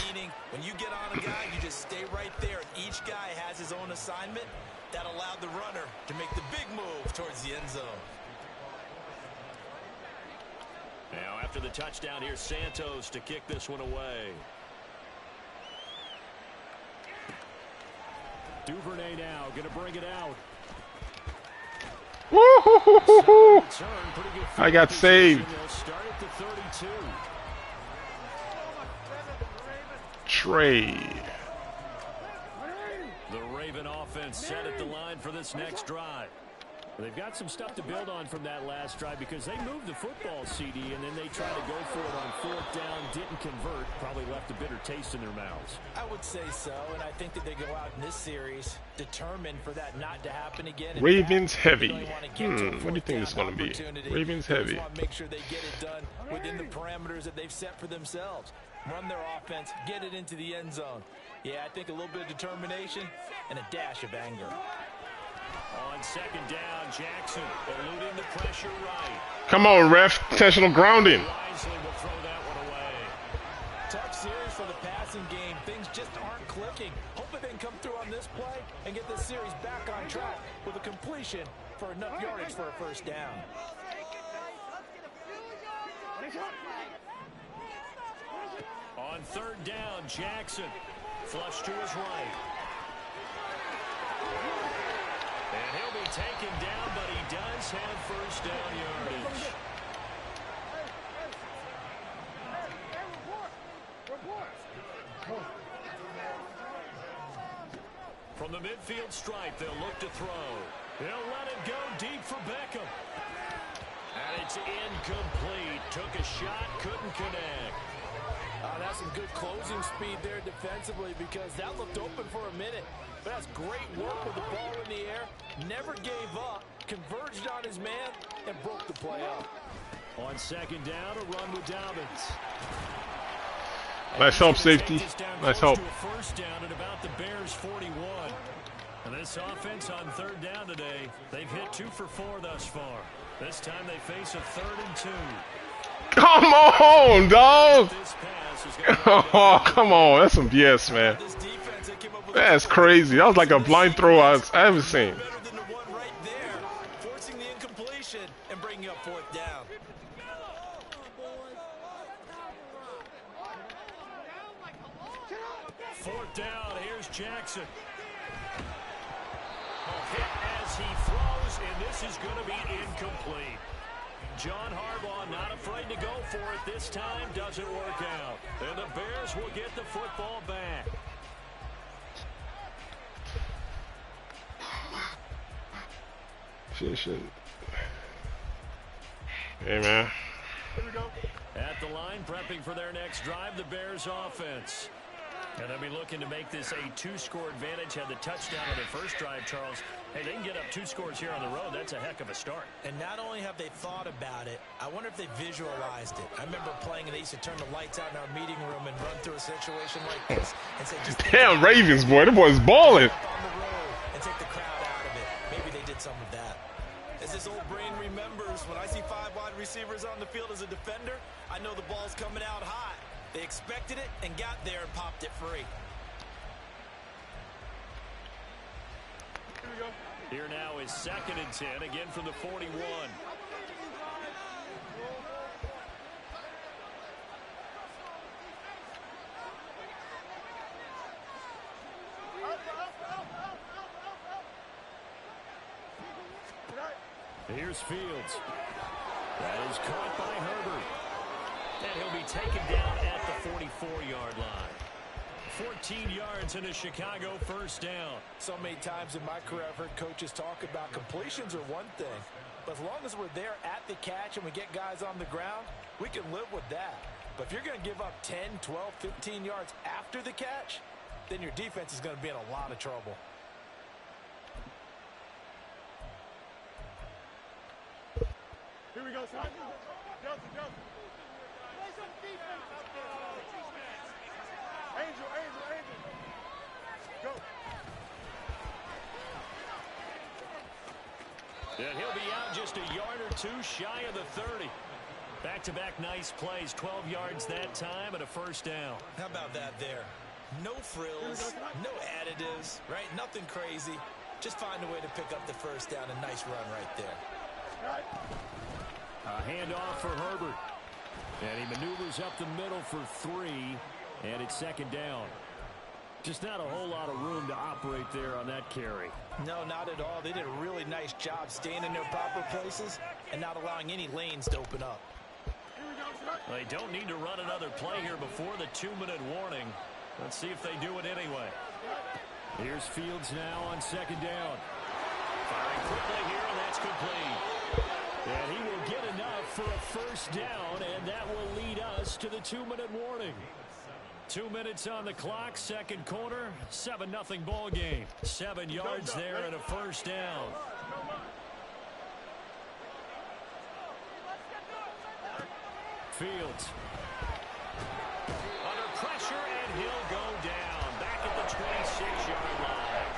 meaning when you get on a guy, you just stay right there. Each guy has his own assignment. That allowed the runner to make the big move towards the end zone. Now after the touchdown, here's Santos to kick this one away. Duvernay now going to bring it out. Woo-hoo-hoo-hoo-hoo. I got saved. Start at the 32. Trade. The Raven offense set at the line for this next drive. They've got some stuff to build on from that last drive because they moved the football, CD, and then they tried to go for it on 4th down, didn't convert, probably left a bitter taste in their mouths. I would say so, and I think that they go out in this series determined for that not to happen again. Ravens heavy. What do you think this is going to be? Ravens heavy. Want to make sure they get it done within the parameters that they've set for themselves. Run their offense, get it into the end zone. Yeah, I think a little bit of determination and a dash of anger. On 2nd down, Jackson eluding the pressure right. Come on, ref. Intentional grounding. Wisely will throw that one away. Tough series for the passing game. Things just aren't clicking. Hopefully they can come through on this play and get this series back on track with a completion for enough yardage for a first down. On 3rd down, Jackson flush to his right. And he'll be taken down, but he does have first down yardage. From the midfield stripe, they'll look to throw. They'll let it go deep for Beckham. And it's incomplete. Took a shot, couldn't connect. That's some good closing speed there defensively because that looked open for a minute. But that's great work with the ball in the air. Never gave up, converged on his man, and broke the play up. On 2nd down, a run with Dobbins. Nice help, safety. Nice help. First down at about the Bears' 41. And this offense on 3rd down today, they've hit 2 for 4 thus far. This time they face a 3rd and 2. Come on, dog. Oh, come on. That's some BS, man. That's crazy. That was like a blind throw I haven't seen. Forcing the incompletion and bringing up 4th down. Fourth down, here's Jackson. and this is going to be incomplete. John Harbaugh not afraid to go for it this time. Doesn't work out. And the Bears will get the football back. Shit. Hey, man. Here we go. At the line, prepping for their next drive, the Bears offense. And they'll be looking to make this a two-score advantage. Had the touchdown on their first drive, Charles. Hey, they can get up 2 scores here on the road. That's a heck of a start. And not only have they thought about it, I wonder if they visualized it. I remember playing and they used to turn the lights out in our meeting room and run through a situation like this and say, just damn Ravens, boy. The boy's balling. on the road and take the crowd out of it. Maybe they did some of that. As this old brain remembers, when I see 5 wide receivers on the field as a defender, I know the ball's coming out hot. They expected it and got there and popped it free. Here we go. Here now is 2nd and 10, again from the 41. Here's Fields. That is caught by Herbert. And he'll be taken down at the 44-yard line. 14 yards in a Chicago first down. So many times in my career, I've heard coaches talk about completions are one thing. But as long as we're there at the catch and we get guys on the ground, we can live with that. But if you're going to give up 10, 12, 15 yards after the catch, then your defense is going to be in a lot of trouble. Here we go, son. Johnson. Play some defense out there. Angel. Go. And he'll be out just a yard or 2 shy of the 30. Back-to-back nice plays, 12 yards that time and a first down. How about that there? No frills, no additives, right? Nothing crazy. Just find a way to pick up the first down. A nice run right there. A handoff for Herbert. And he maneuvers up the middle for 3. And it's 2nd down. Just not a whole lot of room to operate there on that carry. No, not at all. They did a really nice job staying in their proper places and not allowing any lanes to open up. They don't need to run another play here before the 2-minute warning. Let's see if they do it anyway. Here's Fields now on 2nd down. Firing quickly here, and that's complete. And he will get enough for a first down, and that will lead us to the 2-minute warning. 2 minutes on the clock, 2nd quarter, 7-0 ball game. 7 yards there and a first down. Fields. Under pressure, and he'll go down. Back at the 26-yard line.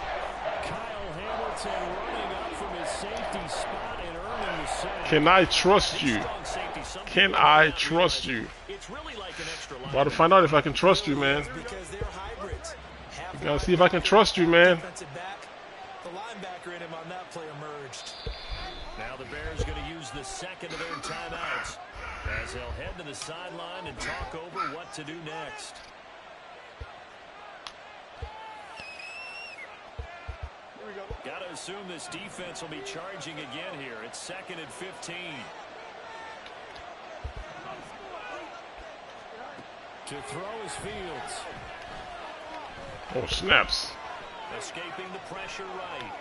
Kyle Hamilton running up from his safety spot and earning the sack. Can I trust you? Can I trust you? It's really like an extra line. About to find out if I can trust you, man. Because they're hybrids. You gotta see if I can trust you, man. Defensive back, the linebacker in him on that play emerged. Now the Bears going to use the 2nd of their timeouts as they'll head to the sideline and talk over what to do next. Got to assume this defense will be charging again here. It's 2nd and 15. To throw is Fields. Oh, snaps. Escaping the pressure right.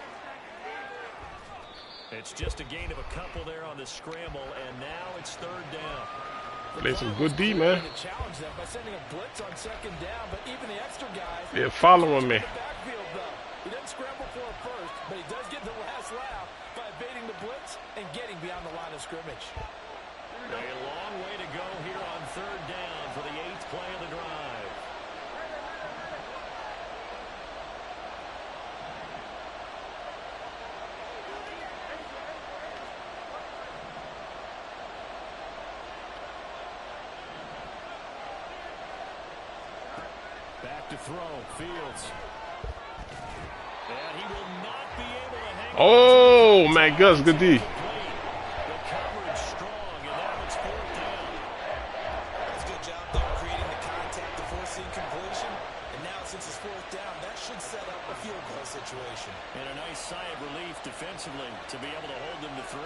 It's just a gain of a couple there on the scramble, and now it's 3rd down. Play some good D, man. To challenge them by sending a blitz on 2nd down, but even the extra guys. They're following me. Backfield, though. He doesn't scramble for it first, but he does get the last laugh by evading the blitz and getting beyond the line of scrimmage. A long way to go here on 3rd down for the 8th play of the drive. Back to throw, Fields. And he will not be able to hang on. Oh, man, Gus, good D. The coverage strong, and now it's 4th down. That's a good job there creating the contact, the forcing completion. And now since it's 4th down, that should set up a field goal situation. And a nice sigh of relief defensively to be able to hold them to 3.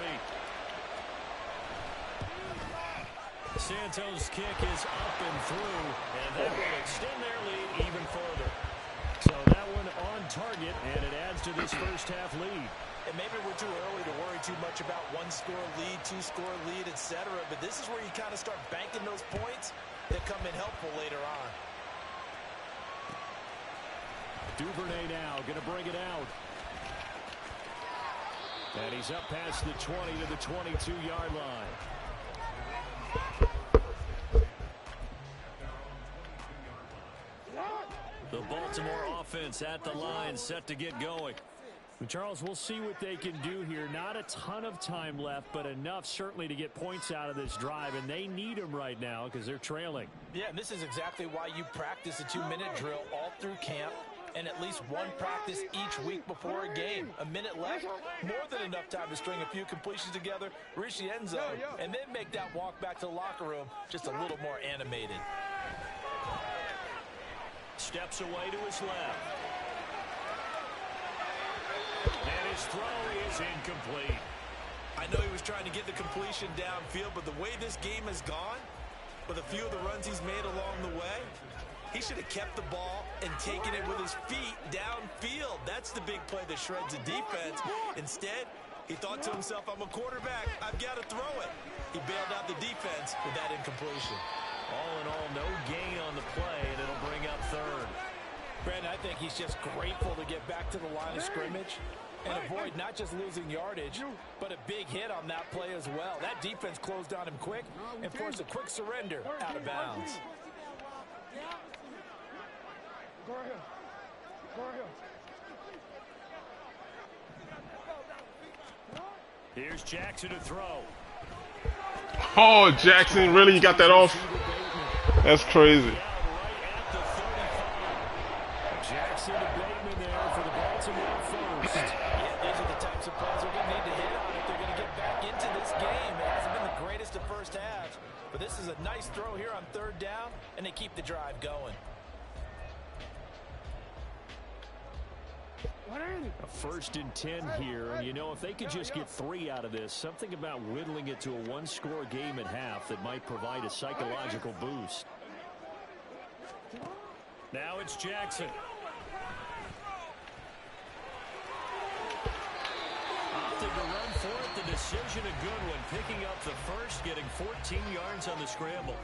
Santos' kick is up and through, and that will extend their lead even further. So that one on target, and it adds to this first half lead. And maybe we're too early to worry too much about 1-score lead, 2-score lead, etc. But this is where you kind of start banking those points that come in helpful later on. Duvernay now going to bring it out. And he's up past the 20 to the 22-yard line. The Baltimore offense at the line, set to get going. Charles, we'll see what they can do here. Not a ton of time left, but enough certainly to get points out of this drive, and they need them right now because they're trailing. Yeah, and this is exactly why you practice a 2-minute drill all through camp and at least one practice each week before a game. A minute left, more than enough time to string a few completions together, reach the end zone, and then make that walk back to the locker room just a little more animated. Steps away to his left. And his throw is incomplete. I know he was trying to get the completion downfield, but the way this game has gone, with a few of the runs he's made along the way, he should have kept the ball and taken it with his feet downfield. That's the big play that shreds the defense. Instead, he thought to himself, I'm a quarterback, I've got to throw it. He bailed out the defense with that incompletion. All in all, no gain on the play, and it'll bring up third. Brandon, I think he's just grateful to get back to the line of scrimmage and avoid not just losing yardage, but a big hit on that play as well. That defense closed on him quick and forced a quick surrender out of bounds. Go ahead. Go ahead. Here's Jackson to throw. Oh, Jackson, really? You got that off? That's crazy. Jackson to Bateman there for the Baltimore first. Yeah, these are the types of plays they're going to need to hit on if they're going to get back into this game. It hasn't been the greatest of first halves, but this is a nice throw here on third down, and they keep the drive going. A 1st and 10 here, and you know, if they could just get 3 out of this, something about whittling it to a 1-score game at half that might provide a psychological boost. Now it's Jackson. Opted to run for it. The decision a good one. Picking up the first, getting 14 yards on the scramble.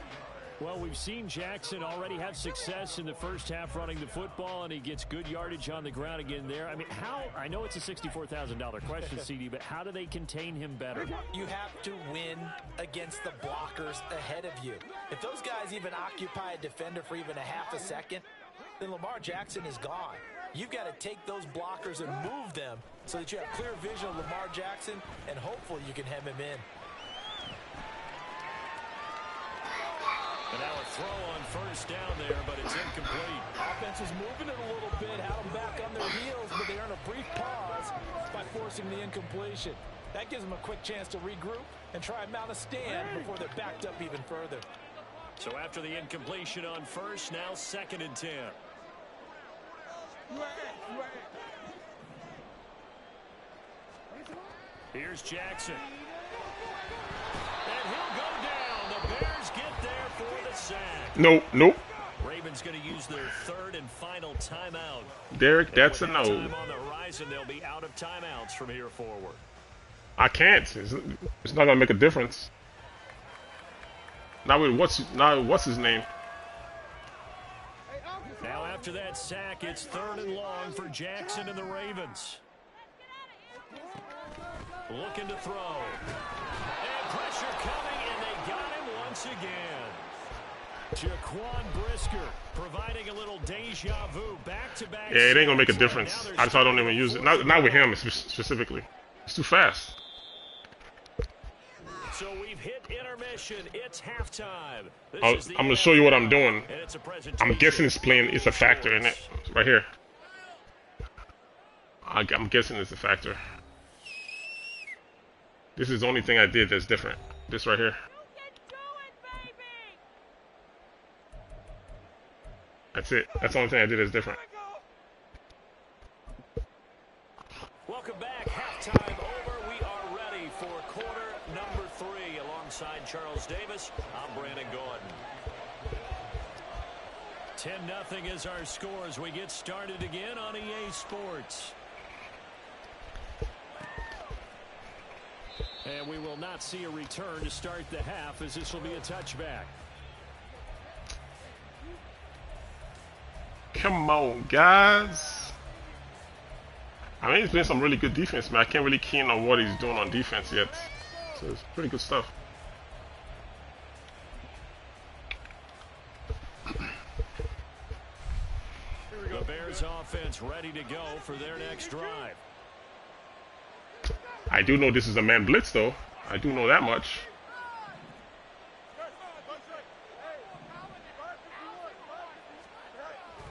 Well, we've seen Jackson already have success in the first half running the football, and he gets good yardage on the ground again there. I mean, I know it's a $64,000 question, CD, but how do they contain him better? You have to win against the blockers ahead of you. If those guys even occupy a defender for even a half a second, then Lamar Jackson is gone. You've got to take those blockers and move them so that you have clear vision of Lamar Jackson, and hopefully you can hem him in. And now a throw on first down there, but it's incomplete. Offense is moving it a little bit, had them back on their heels, but they earn a brief pause by forcing the incompletion. That gives them a quick chance to regroup and try and mount a stand before they're backed up even further. So after the incompletion on first, now 2nd and 10. Here's Jackson. And he'll go down. The Bears get there for the sack. Nope. Ravens going to use their 3rd and final timeout. Derek, that's a no. Time on the horizon, they'll be out of timeouts from here forward. I can't. It's not gonna make a difference. Now what's his name? Now after that sack, it's 3rd and long for Jackson and the Ravens. Looking to throw. And pressure coming, and they got him once again. Jaquan Brisker providing a little deja vu, back-to-back. Yeah, it ain't gonna make a difference. That's why I don't even use it. Not with him specifically. It's too fast. So we've hit intermission. It's halftime. I'm gonna show you what I'm doing. I'm guessing it's a factor in it right here. I'm guessing it's a factor. This is the only thing I did that's different. This right here. That's it. That's the only thing I did that's different. Welcome back. Halftime over. We are ready for quarter number 3. Alongside Charles Davis, I'm Brandon Gordon. 10-0 is our score as we get started again on EA Sports. And we will not see a return to start the half, as this will be a touchback. Come on, guys. I mean, he's playing some really good defense, man. I can't really key in on what he's doing on defense yet. So it's pretty good stuff. The Bears offense ready to go for their next drive. I do know this is a man blitz, though. I do know that much.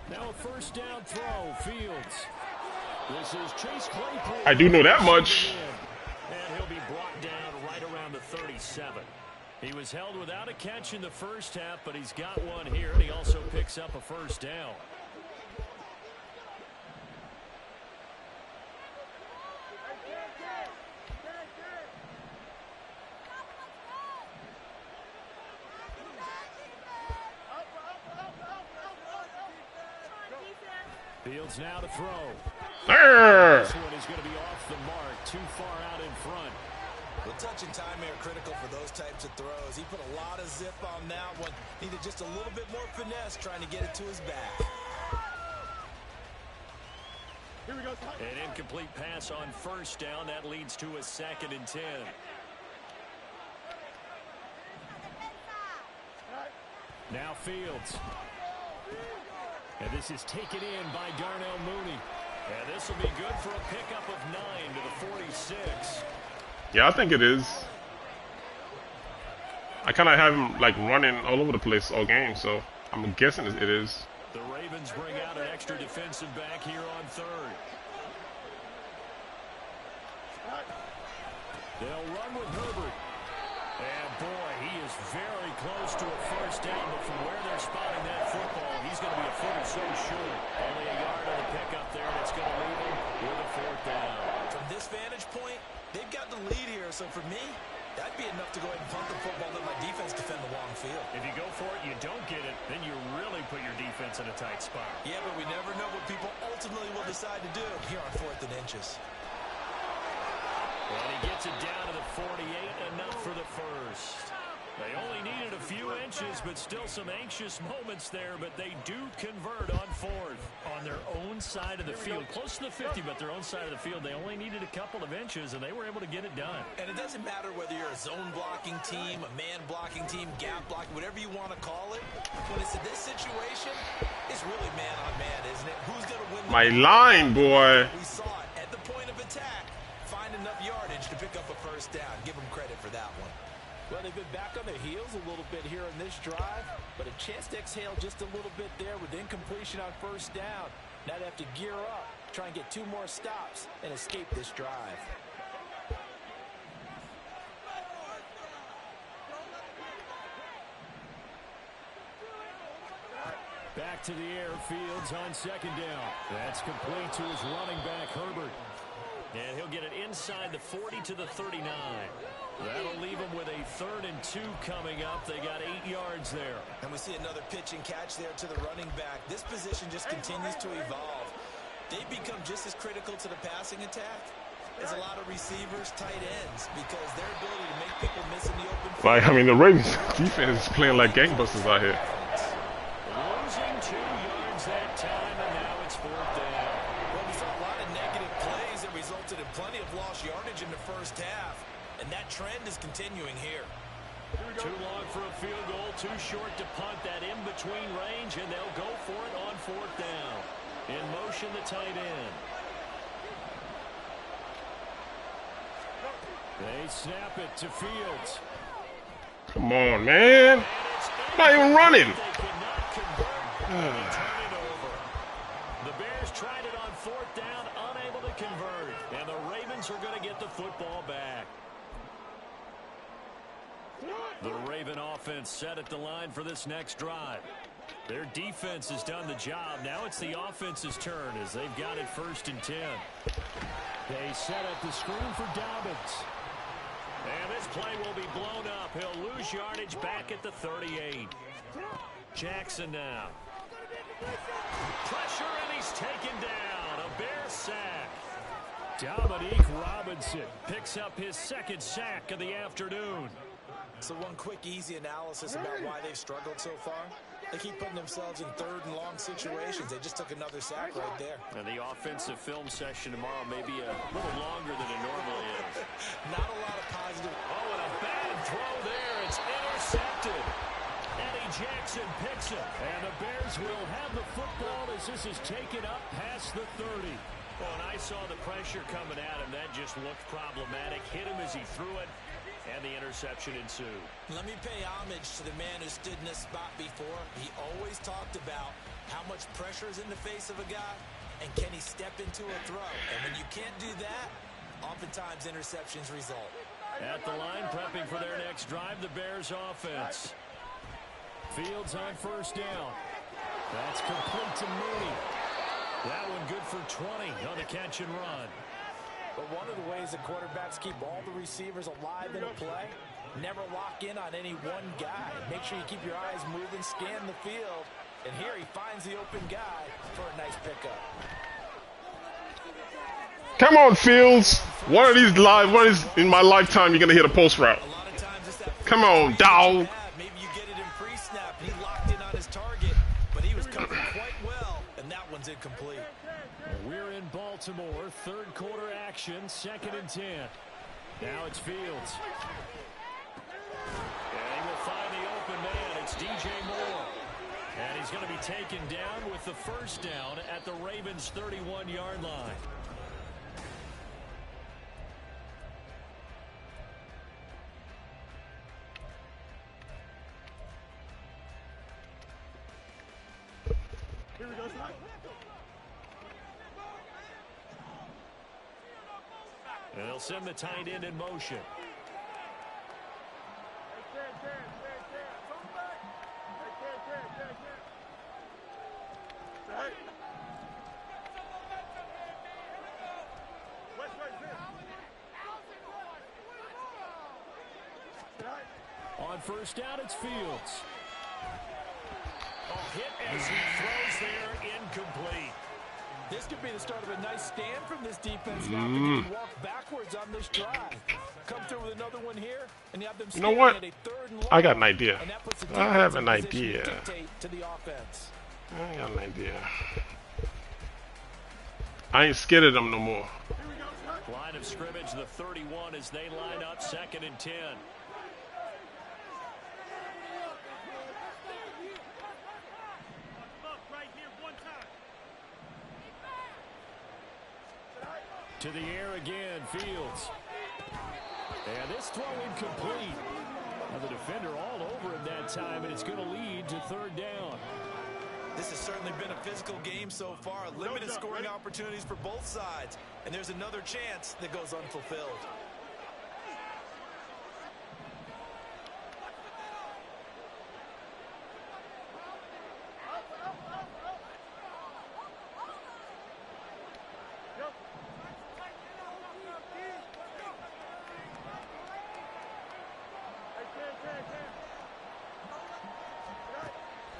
Now a first down throw, Fields. This is Chase Claypool. I do know that much. And he'll be brought down right around the 37. He was held without a catch in the first half, but he's got one here, and he also picks up a first down. Fields now to throw. This one is going to be off the mark, too far out in front. Well, touch and time are critical for those types of throws. He put a lot of zip on that one. Needed just a little bit more finesse trying to get it to his back. Here we go. An incomplete pass on first down. That leads to a 2nd and 10. Now Fields. And this is taken in by Darnell Mooney. And this will be good for a pickup of 9 to the 46. Yeah, I think it is. I kind of have him like running all over the place all game, so I'm guessing it is. The Ravens bring out an extra defensive back here on 3rd. They'll run with Herbert. And boy, he is very close to a first down, but from where they're spotting that football, he's going to be a foot or so short. Only a yard on the pickup there, and it's going to leave him with a 4th down. From this vantage point, they've got the lead here, so for me, that'd be enough to go ahead and punt the football, let my defense defend the long field. If you go for it, you don't get it, then you really put your defense in a tight spot. Yeah, but we never know what people ultimately will decide to do here on 4th and inches. And he gets it down to the 48, enough for the first. They only needed a few inches, but still some anxious moments there, but they do convert on 4th. On their own side of the field, close to the 50, but their own side of the field, they only needed a couple of inches, and they were able to get it done. And it doesn't matter whether you're a zone blocking team, a man blocking team, gap blocking, whatever you want to call it. When it's in this situation, it's really man on man, isn't it? Who's going to win the My line, boy. We saw it at the point of attack. Find enough yardage to pick up a first down. Give them credit for that one. Well, they've been back on their heels a little bit here in this drive, but a chance to exhale just a little bit there with incompletion on first down. Now they have to gear up, try and get 2 more stops, and escape this drive. Back to the air, Fields on 2nd down. That's complete to his running back, Herbert. And he'll get it inside the 40 to the 39. That'll leave him with a 3rd and 2 coming up. They got 8 yards there. And we see another pitch and catch there to the running back. This position just continues to evolve. They've become just as critical to the passing attack as a lot of receivers, tight ends, because their ability to make people miss in the open field. Like, I mean, the Ravens defense is playing like gangbusters out here. Losing 2 yards that time, and now it's 4th down. Well, we saw a lot of negative plays that resulted in plenty of lost yardage in the first half. And that trend is continuing here. Too long for a field goal, too short to punt. That in-between range, and they'll go for it on 4th down. In motion, the tight end. They snap it to Fields. Come on, man. Not even running. They could not convert and turn it over. The Bears tried it on 4th down, unable to convert. And the Ravens are going to get the football back. The Raven offense set at the line for this next drive. Their defense has done the job. Now it's the offense's turn as they've got it 1st and 10. They set up the screen for Dobbins. And this play will be blown up. He'll lose yardage back at the 38. Jackson now. Pressure, and he's taken down. A Bear sack. Dominique Robinson picks up his second sack of the afternoon. So one quick, easy analysis about why they've struggled so far. They keep putting themselves in third and long situations. They just took another sack right there. And the offensive film session tomorrow may be a little longer than it normally is. Not a lot of positive. Oh, and a bad throw there. It's intercepted. Eddie Jackson picks it. And the Bears will have the football as this is taken up past the 30. Well, and I saw the pressure coming at him. That just looked problematic. Hit him as he threw it. And the interception ensued. Let me pay homage to the man who stood in this spot before. He always talked about how much pressure is in the face of a guy and can he step into a throw. And when you can't do that, oftentimes interceptions result. At the line, prepping for their next drive, the Bears offense. Fields on first down. That's complete to Mooney. That one good for 20 on the catch and run. But one of the ways that quarterbacks keep all the receivers alive in a play, never lock in on any one guy. Make sure you keep your eyes moving, scan the field. And here he finds the open guy for a nice pickup. Come on, Fields. One of these in my lifetime, you're going to hit a post route. Come on, dog. Maybe you get it in pre-snap. He locked in on his target, but he was covered quite well, and that one's incomplete. We're in Baltimore, third quarter action, 2nd and 10. Now it's Fields. And he will find the open man. It's DJ Moore. And he's going to be taken down with the first down at the Ravens' 31-yard line. Here we go, son. And they'll send the tight end in motion. On first down, it's Fields. A hit as he throws there, incomplete. This could be the start of a nice stand from this defense now. You can walk backwards on this drive. Come through with another one here, and you have them. You know what? At a third and long, I got an idea. and that puts the I have defense an in position idea. to dictate to the offense. I got an idea. I ain't scared of them no more. Line of scrimmage, the 31 as they line up, 2nd and 10. To the air again, Fields. And this throw incomplete. Now the defender all over him that time, and it's going to lead to 3rd down. This has certainly been a physical game so far. Limited scoring opportunities for both sides. And there's another chance that goes unfulfilled.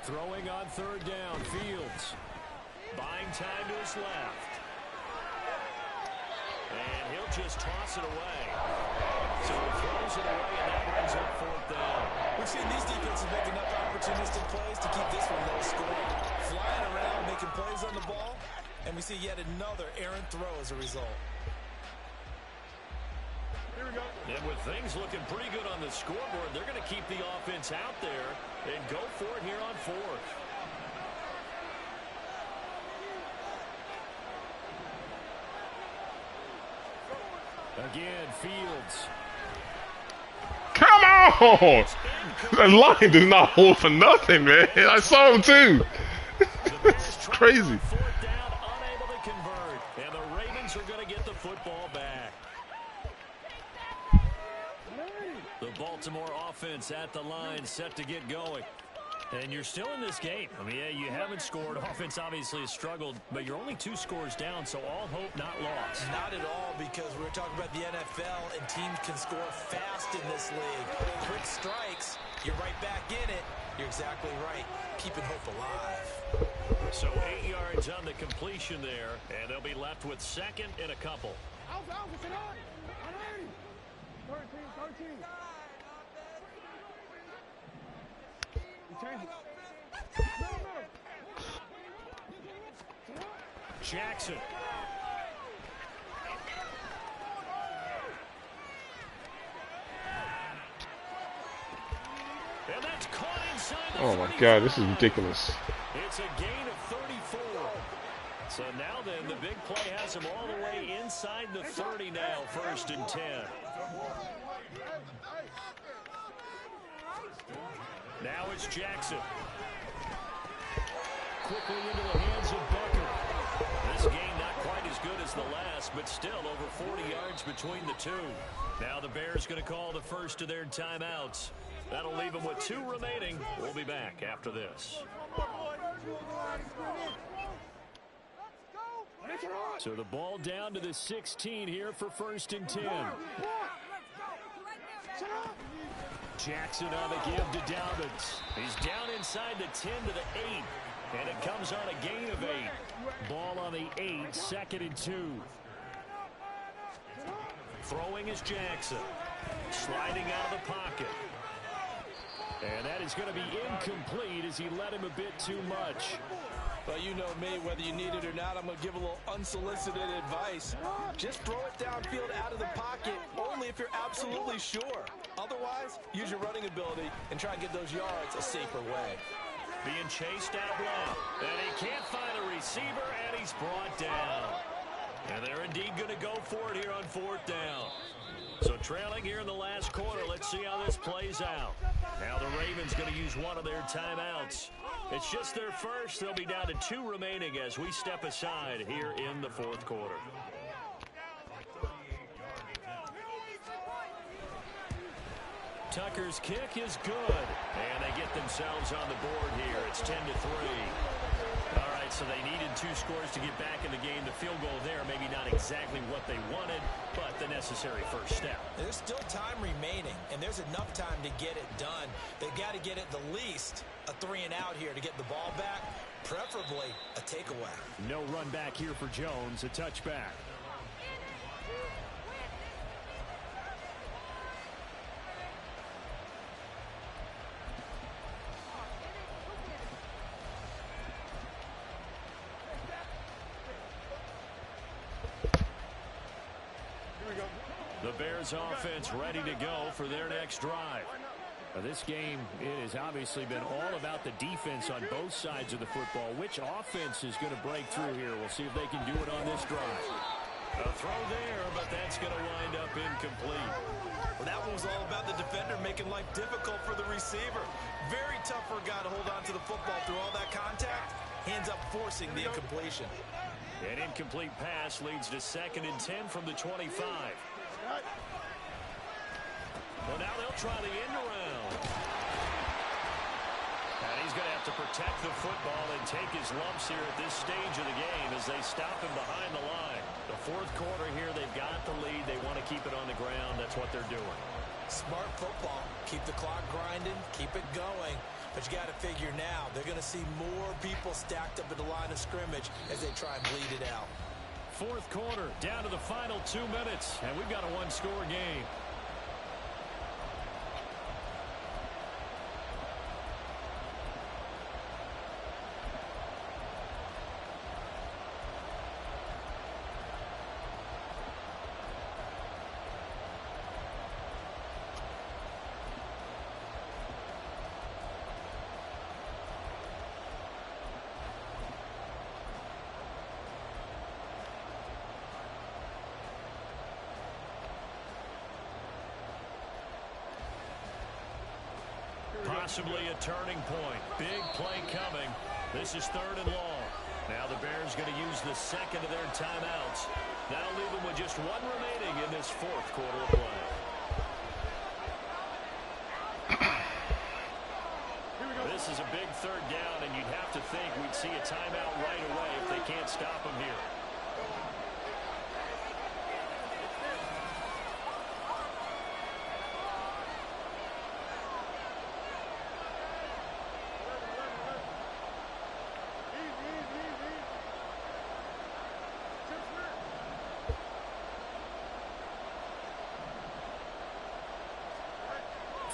Throwing on 3rd down, Fields. Buying time to his left. And he'll just toss it away. So he throws it away, and that brings up 4th down. We've seen these defenses make enough opportunistic plays to keep this one low scoring. Flying around, making plays on the ball, and we see yet another errant throw as a result. Here we go. And with things looking pretty good on the scoreboard, they're going to keep the offense out there and go for it here on 4th. Again, Fields. Come on! That line does not hold for nothing, man. I saw him too. It's crazy. 4th down, unable to convert. And the Ravens are going to get the football back. The Baltimore offense at the line, set to get going. And you're still in this game. I mean, yeah, you haven't scored. Offense obviously has struggled, but you're only 2 scores down, so all hope not lost. Not at all, because we're talking about the NFL, and teams can score fast in this league. Quick strikes, you're right back in it. You're exactly right. Keeping hope alive. So 8 yards on the completion there, and they'll be left with second and a couple. 13. Jackson. And that's caught inside the Oh my God, this is ridiculous. It's a gain of 34. So now then, the big play has him all the way inside the 30 now, 1st and 10. Now it's Jackson. Quickly into the hands of Bucker. This game not quite as good as the last, but still over 40 yards between the two. Now the Bears going to call the first of their timeouts. That'll leave them with 2 remaining. We'll be back after this. So the ball down to the 16 here for 1st and 10. Jackson on the give to Dobbins. He's down inside the 10 to the 8. And it comes on a gain of 8. Ball on the 8, 2nd and 2. Throwing is Jackson. Sliding out of the pocket. And that is going to be incomplete as he led him a bit too much. Well, you know me, whether you need it or not, I'm going to give a little unsolicited advice. Just throw it downfield out of the pocket, only if you're absolutely sure. Otherwise, use your running ability and try and get those yards a safer way. Being chased out long, and he can't find a receiver, and he's brought down. And they're indeed going to go for it here on 4th down. So trailing here in the last quarter, let's see how this plays out. Now the Ravens going to use one of their timeouts. It's just their first. They'll be down to 2 remaining as we step aside here in the 4th quarter. Tucker's kick is good. And they get themselves on the board here. It's 10-3. All right, so they needed 2 scores to get back in the game. The field goal there, maybe not exactly what they wanted, but the necessary first step. There's still time remaining, and there's enough time to get it done. They've got to get at the least a 3 and out here to get the ball back, preferably a takeaway. No run back here for Jones, a touchback. The Bears offense ready to go for their next drive. Now, this game, it has obviously been all about the defense on both sides of the football. Which offense is going to break through here? We'll see if they can do it on this drive. A throw there, but that's going to wind up incomplete. Well, that one was all about the defender making life difficult for the receiver. Very tough for a guy to hold on to the football through all that contact. Hands up forcing the incompletion. An incomplete pass leads to 2nd and 10 from the 25. Well, now they'll try the end around. And he's going to have to protect the football and take his lumps here at this stage of the game as they stop him behind the line. The 4th quarter here, they've got the lead. They want to keep it on the ground. That's what they're doing. Smart football. Keep the clock grinding. Keep it going. But you got to figure now, they're going to see more people stacked up at the line of scrimmage as they try and bleed it out. 4th quarter, down to the final 2 minutes, and we've got a 1-score game. Possibly a turning point. Big play coming. This is 3rd and long. Now the Bears going to use the 2nd of their timeouts. That'll leave them with just 1 remaining in this 4th quarter of play. this is a big third down, and you'd have to think we'd see a timeout right away if they can't stop him here.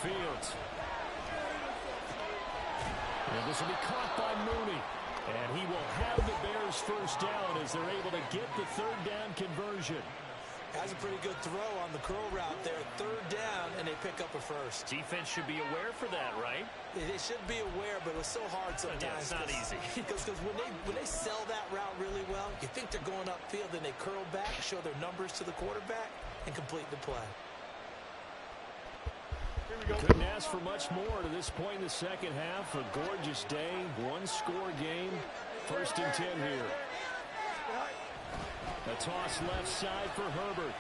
Fields. And this will be caught by Mooney. And he will have the Bears first down as they're able to get the third down conversion. Has a pretty good throw on the curl route there. Third down, and they pick up a first. Defense should be aware for that, right? They should be aware, but it's so hard sometimes. Yeah, it's not easy. Because when they sell that route really well, you think they're going upfield, then they curl back, show their numbers to the quarterback, and complete the play. Couldn't ask for much more to this point in the second half. A gorgeous day, one-score game. 1st and 10 here. A toss left side for Herbert.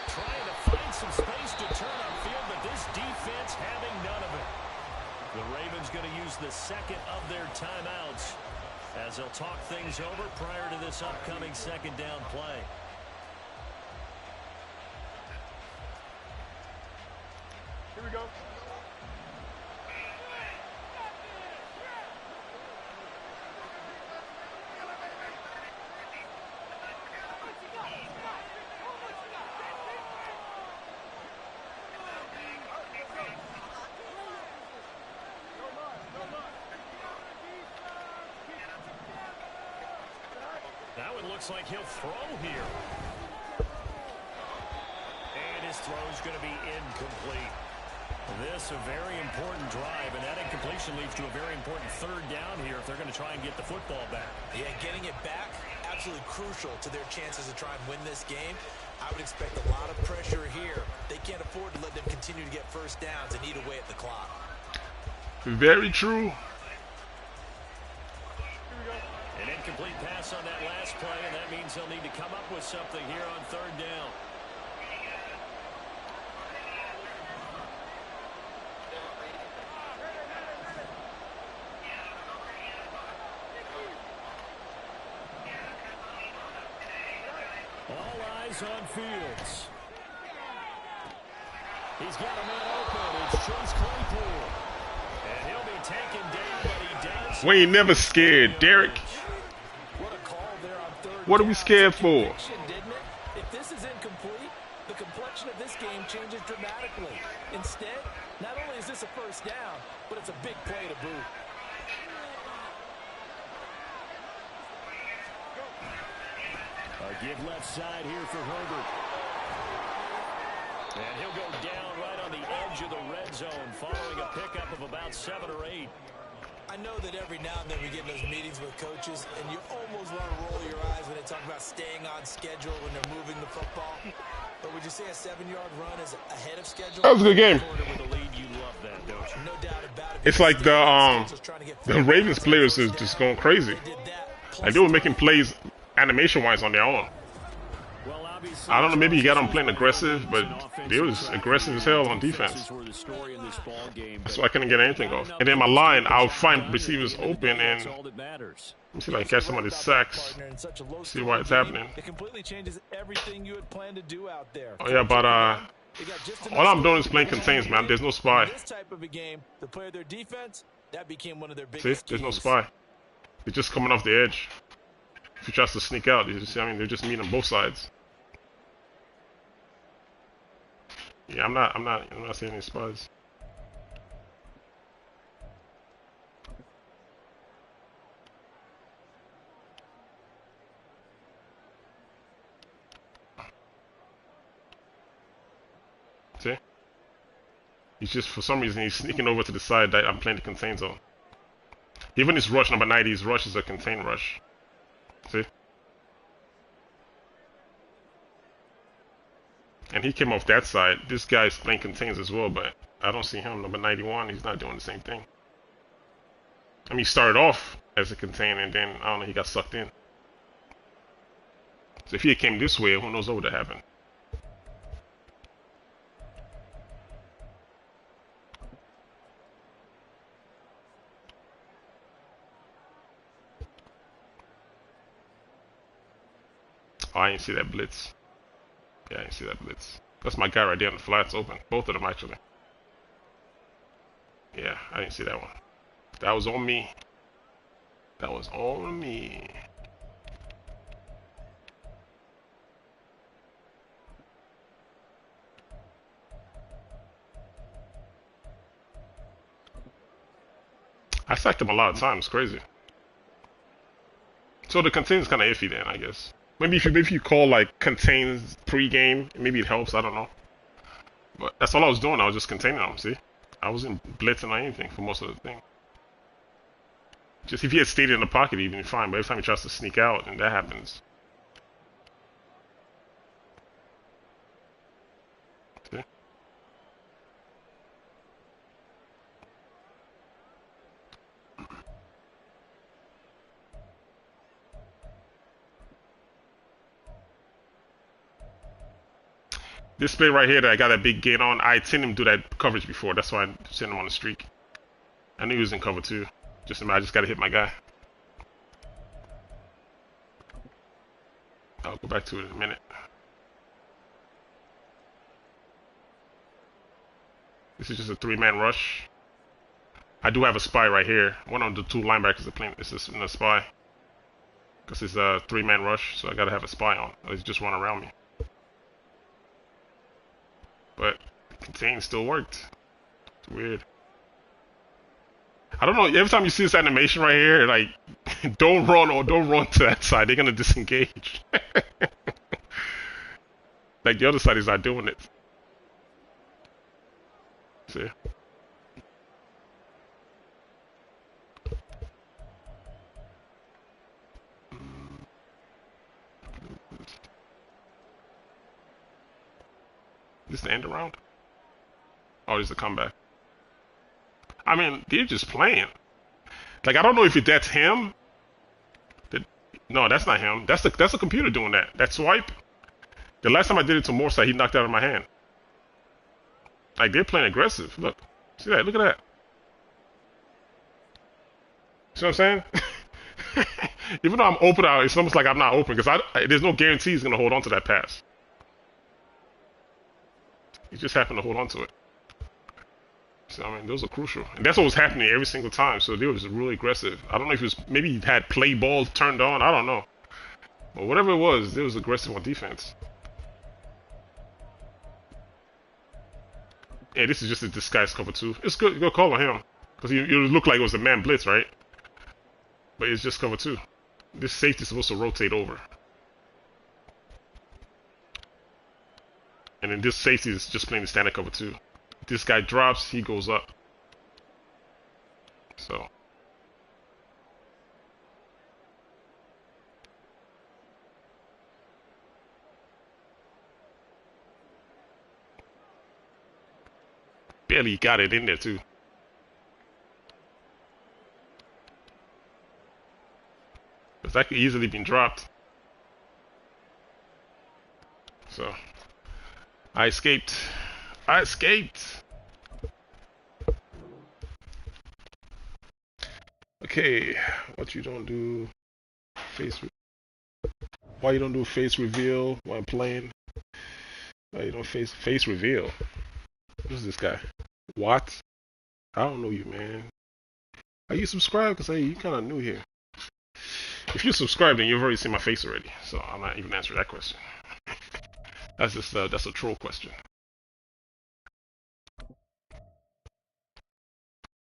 Trying to find some space to turn upfield, but this defense having none of it. The Ravens going to use the second of their timeouts as they'll talk things over prior to this upcoming second down play. Here we go. That one looks like he'll throw here. And his throw's going to be incomplete. This a very important drive, and that incompletion leads to a very important third down here if they're going to try and get the football back. Yeah, getting it back, absolutely crucial to their chances to try and win this game. I would expect a lot of pressure here. They can't afford to let them continue to get first downs and eat away at the clock. Very true. An incomplete pass on that last play, and that means they'll need to come up with something here on third down. All eyes on Fields. He's got a man open. It's Chase Claypool. And he'll be taken down, but he does. We ain't never scared, Derek. What a call there on third What are we down. scared for? Didn't it? If this is incomplete, the complexion of this game changes dramatically. Instead, not only is this a first down, but it's a big play to boot. A give left side here for Herbert. And he'll go down right on the edge of the red zone following a pickup of about 7 or 8. I know that every now and then we get in those meetings with coaches, and you almost want to roll your eyes when they talk about staying on schedule when they're moving the football. But would you say a 7-yard run is ahead of schedule? That was a good game. With the lead, you love that, don't you? No doubt about it. It's like the Ravens players is just going crazy. Like they were making plays animation-wise on their own. Well, obviously, I don't know, maybe you got them playing aggressive, but they was aggressive as hell on defense. That's why I couldn't get anything off. And then my line, I'll find receivers open and let me see if I can catch some of these sacks. See why it's happening. It completely changes everything you had planned to do out there. Oh yeah, but all I'm doing is playing contains, man. There's no spy. This type of a game, to play their defense, that became one of their See, biggest there's no keys. spy. They're just coming off the edge. If he tries to sneak out, you see, I mean, they're just meeting both sides. Yeah, I'm not seeing any spies. See? He's just, for some reason, he's sneaking over to the side that I'm playing the contain zone. Even his rush, number 90, his rush is a contain rush. See? And he came off that side. This guy's playing contains as well, but I don't see him. Number 91, he's not doing the same thing. I mean, he started off as a contain, and then, I don't know, he got sucked in. So if he came this way, who knows what would have happened. Oh, I didn't see that blitz. Yeah, I didn't see that blitz. That's my guy right there on the flats open. Both of them, actually. Yeah, I didn't see that one. That was on me. That was on me. I sacked him a lot of times. Crazy. So the container's kind of iffy then, I guess. Maybe if you call like contains pre-game, maybe it helps. I don't know. But that's all I was doing. I was just containing them. See, I wasn't blitzing or anything for most of the thing. Just if he had stayed in the pocket, he'd been fine. But every time he tries to sneak out, and that happens. See? This play right here that I got that big gain on, I seen him do that coverage before. That's why I sent him on the streak. I knew he was in cover too. I just gotta hit my guy. I'll go back to it in a minute. This is just a three-man rush. I do have a spy right here. One of the two linebackers are playing. This is in a spy. Because it's a three-man rush, so I gotta have a spy on. They just run around me. But contain still worked. It's weird. I don't know. Every time you see this animation right here, like, don't run to that side. They're gonna disengage. Like the other side is not doing it. See? Is this the end around? Oh, this is a comeback. I mean, they're just playing. Like, I don't know if that's him. No, that's not him. That's the computer doing that. That swipe. The last time I did it to Morse, he knocked out of my hand. Like, they're playing aggressive. Look. See that? Look at that. See what I'm saying? Even though I'm open out, it's almost like I'm not open because there's no guarantee he's going to hold on to that pass. He just happened to hold on to it. So, I mean, those are crucial. And that's what was happening every single time. So they was really aggressive. I don't know if it was, maybe he had play ball turned on. I don't know. But whatever it was, they was aggressive on defense. Yeah, this is just a disguised cover two. It's good. Go call on him. Because it looked like it was a man blitz, right? But it's just cover two. This safety is supposed to rotate over. And then this safety is just playing the standard cover two. If this guy drops, he goes up. So. Barely got it in there too. Because that could easily been dropped. So. I escaped. I escaped. Okay, what you don't do? Why you don't do face reveal while playing? Why you don't face reveal? Who's this guy? What? I don't know you, man. Are you subscribed? Because you kind of new here. If you're subscribed, then you've already seen my face already. So I'm not even answering that question. That's just that's a troll question.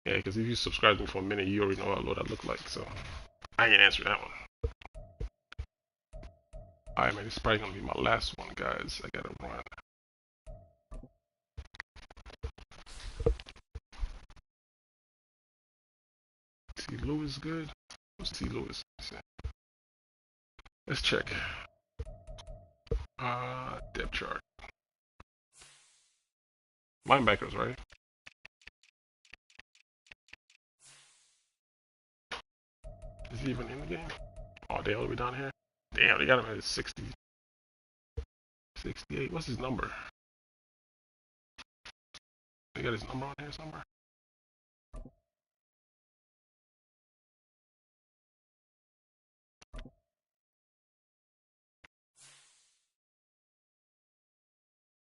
Yeah, because if you subscribed to me for a minute, you already know what I look like. So I ain't answering that one. Alright, man, this is probably gonna be my last one, guys. I gotta run. T. Lewis good? What's T. Lewis? Let's check. Depth chart. Linebackers, right? Is he even in the game? Oh, they all the way down here? Damn, they got him at 60. 68. What's his number? They got his number on here somewhere?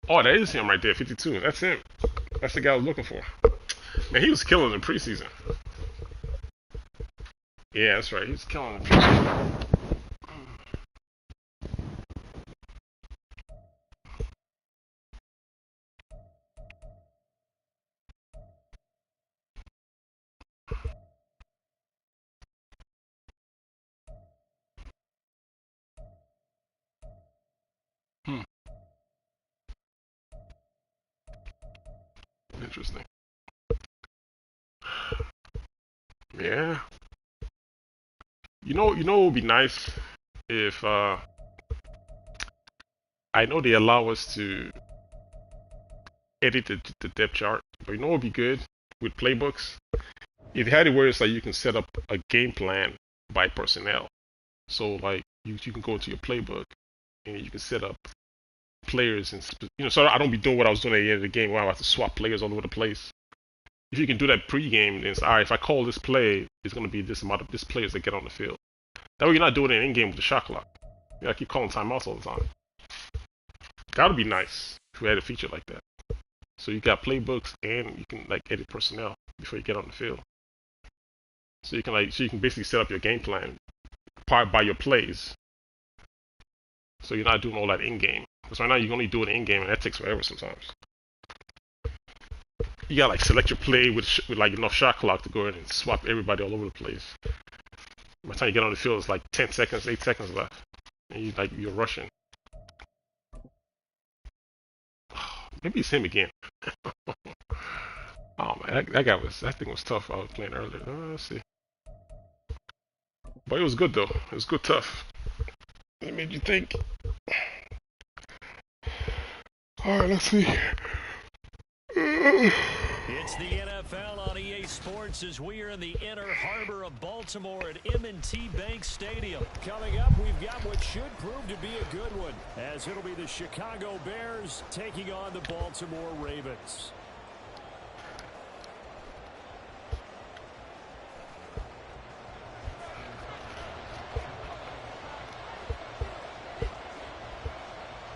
Oh, that is him right there, 52. That's him. That's the guy I was looking for. Man, he was killing in preseason. Yeah, that's right. He was killing in preseason. Hmm. Interesting. Yeah. You know, it would be nice if I know they allow us to edit the depth chart, but you know, it would be good with playbooks if they had it where it's like you can set up a game plan by personnel. So like you can go to your playbook and you can set up players and so I don't be doing what I was doing at the end of the game where I have to swap players all over the place. If you can do that pre-game, then it's alright. If I call this play, it's gonna be this amount of this players that get on the field. That way you're not doing it in game with the shot clock. You gotta keep calling timeouts all the time. That would be nice if we had a feature like that. So you got playbooks and you can like edit personnel before you get on the field. So you can basically set up your game plan part by your plays. So you're not doing all that in game. Because right now you can only do it in game and that takes forever sometimes. You gotta like select your play with like enough shot clock to go in and swap everybody all over the place. By the time you get on the field, it's like 10 seconds, 8 seconds left, and you're rushing. Maybe it's him again. Oh man, that thing was tough. I was playing earlier. Let's see. But it was good though. It was good tough. It made you think. All right, let's see. It's the NFL on EA Sports as we are in the inner harbor of Baltimore at M&T Bank Stadium. Coming up, we've got what should prove to be a good one, as it'll be the Chicago Bears taking on the Baltimore Ravens.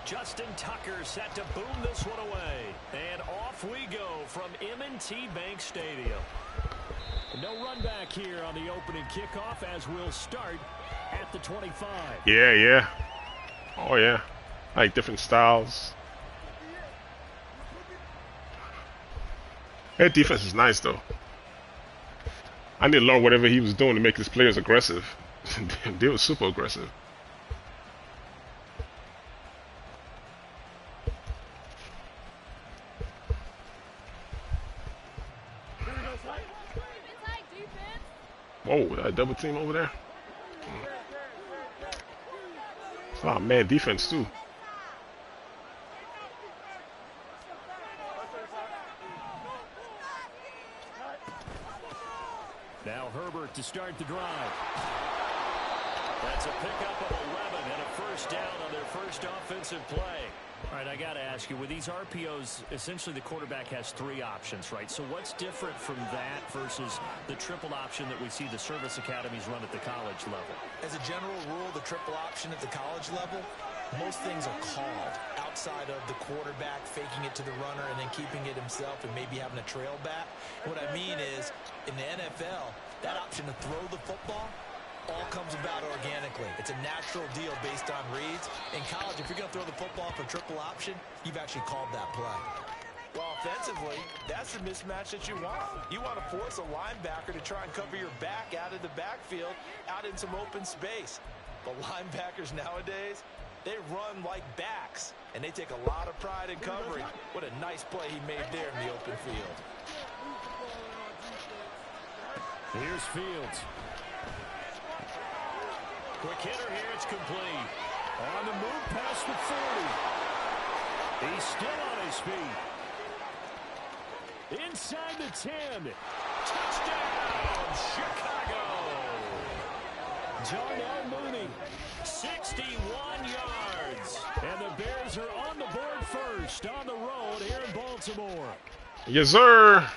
Justin Tucker set to boom this one away. And off we go from M&T Bank Stadium. No run back here on the opening kickoff as we'll start at the 25. Yeah. Oh, yeah. I like different styles. That defense is nice, though. I need to learn whatever he was doing to make his players aggressive. They were super aggressive. Whoa, that double team over there? It's not man defense, too. Now Herbert to start the drive. That's a pickup of 11 and a first down on their first offensive play. All right, I got to ask you, with these RPOs, essentially the quarterback has three options, right? So what's different from that versus the triple option that we see the service academies run at the college level? As a general rule, the triple option at the college level, most things are called outside of the quarterback faking it to the runner and then keeping it himself and maybe having a trail back. What I mean is, in the NFL, that option to throw the football all comes about organically. It's a natural deal based on reads. In college, if you're going to throw the football for triple option, you've actually called that play. Well, offensively, that's the mismatch that you want. You want to force a linebacker to try and cover your back out of the backfield, out in some open space. But linebackers nowadays, they run like backs, and they take a lot of pride in covering. What a nice play he made there in the open field. Here's Fields. Quick hitter here, it's complete. On the move past the 40. He's still on his feet. Inside the 10. Touchdown, Chicago. Darnell Mooney, 61 yards. And the Bears are on the board first on the road here in Baltimore. Yes, sir.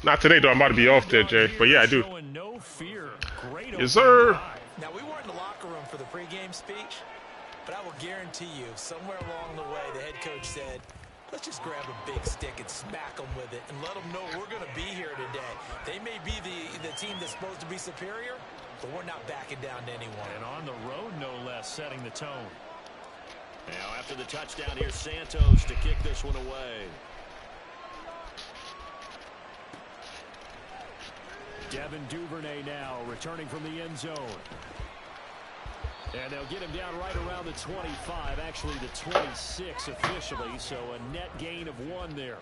Not today, though. I'm about to be off there, Jay. But yeah, I do. No fear. Great yes, sir. Now, we weren't in the locker room for the pregame speech, but I will guarantee you, somewhere along the way, the head coach said, Let's just grab a big stick and smack them with it and let them know we're going to be here today. They may be the team that's supposed to be superior, but we're not backing down to anyone. And on the road, no less, setting the tone. Now, after the touchdown, here's Santos to kick this one away. Devin Duvernay now returning from the end zone. And they'll get him down right around the 25, actually the 26 officially, so a net gain of 1 there.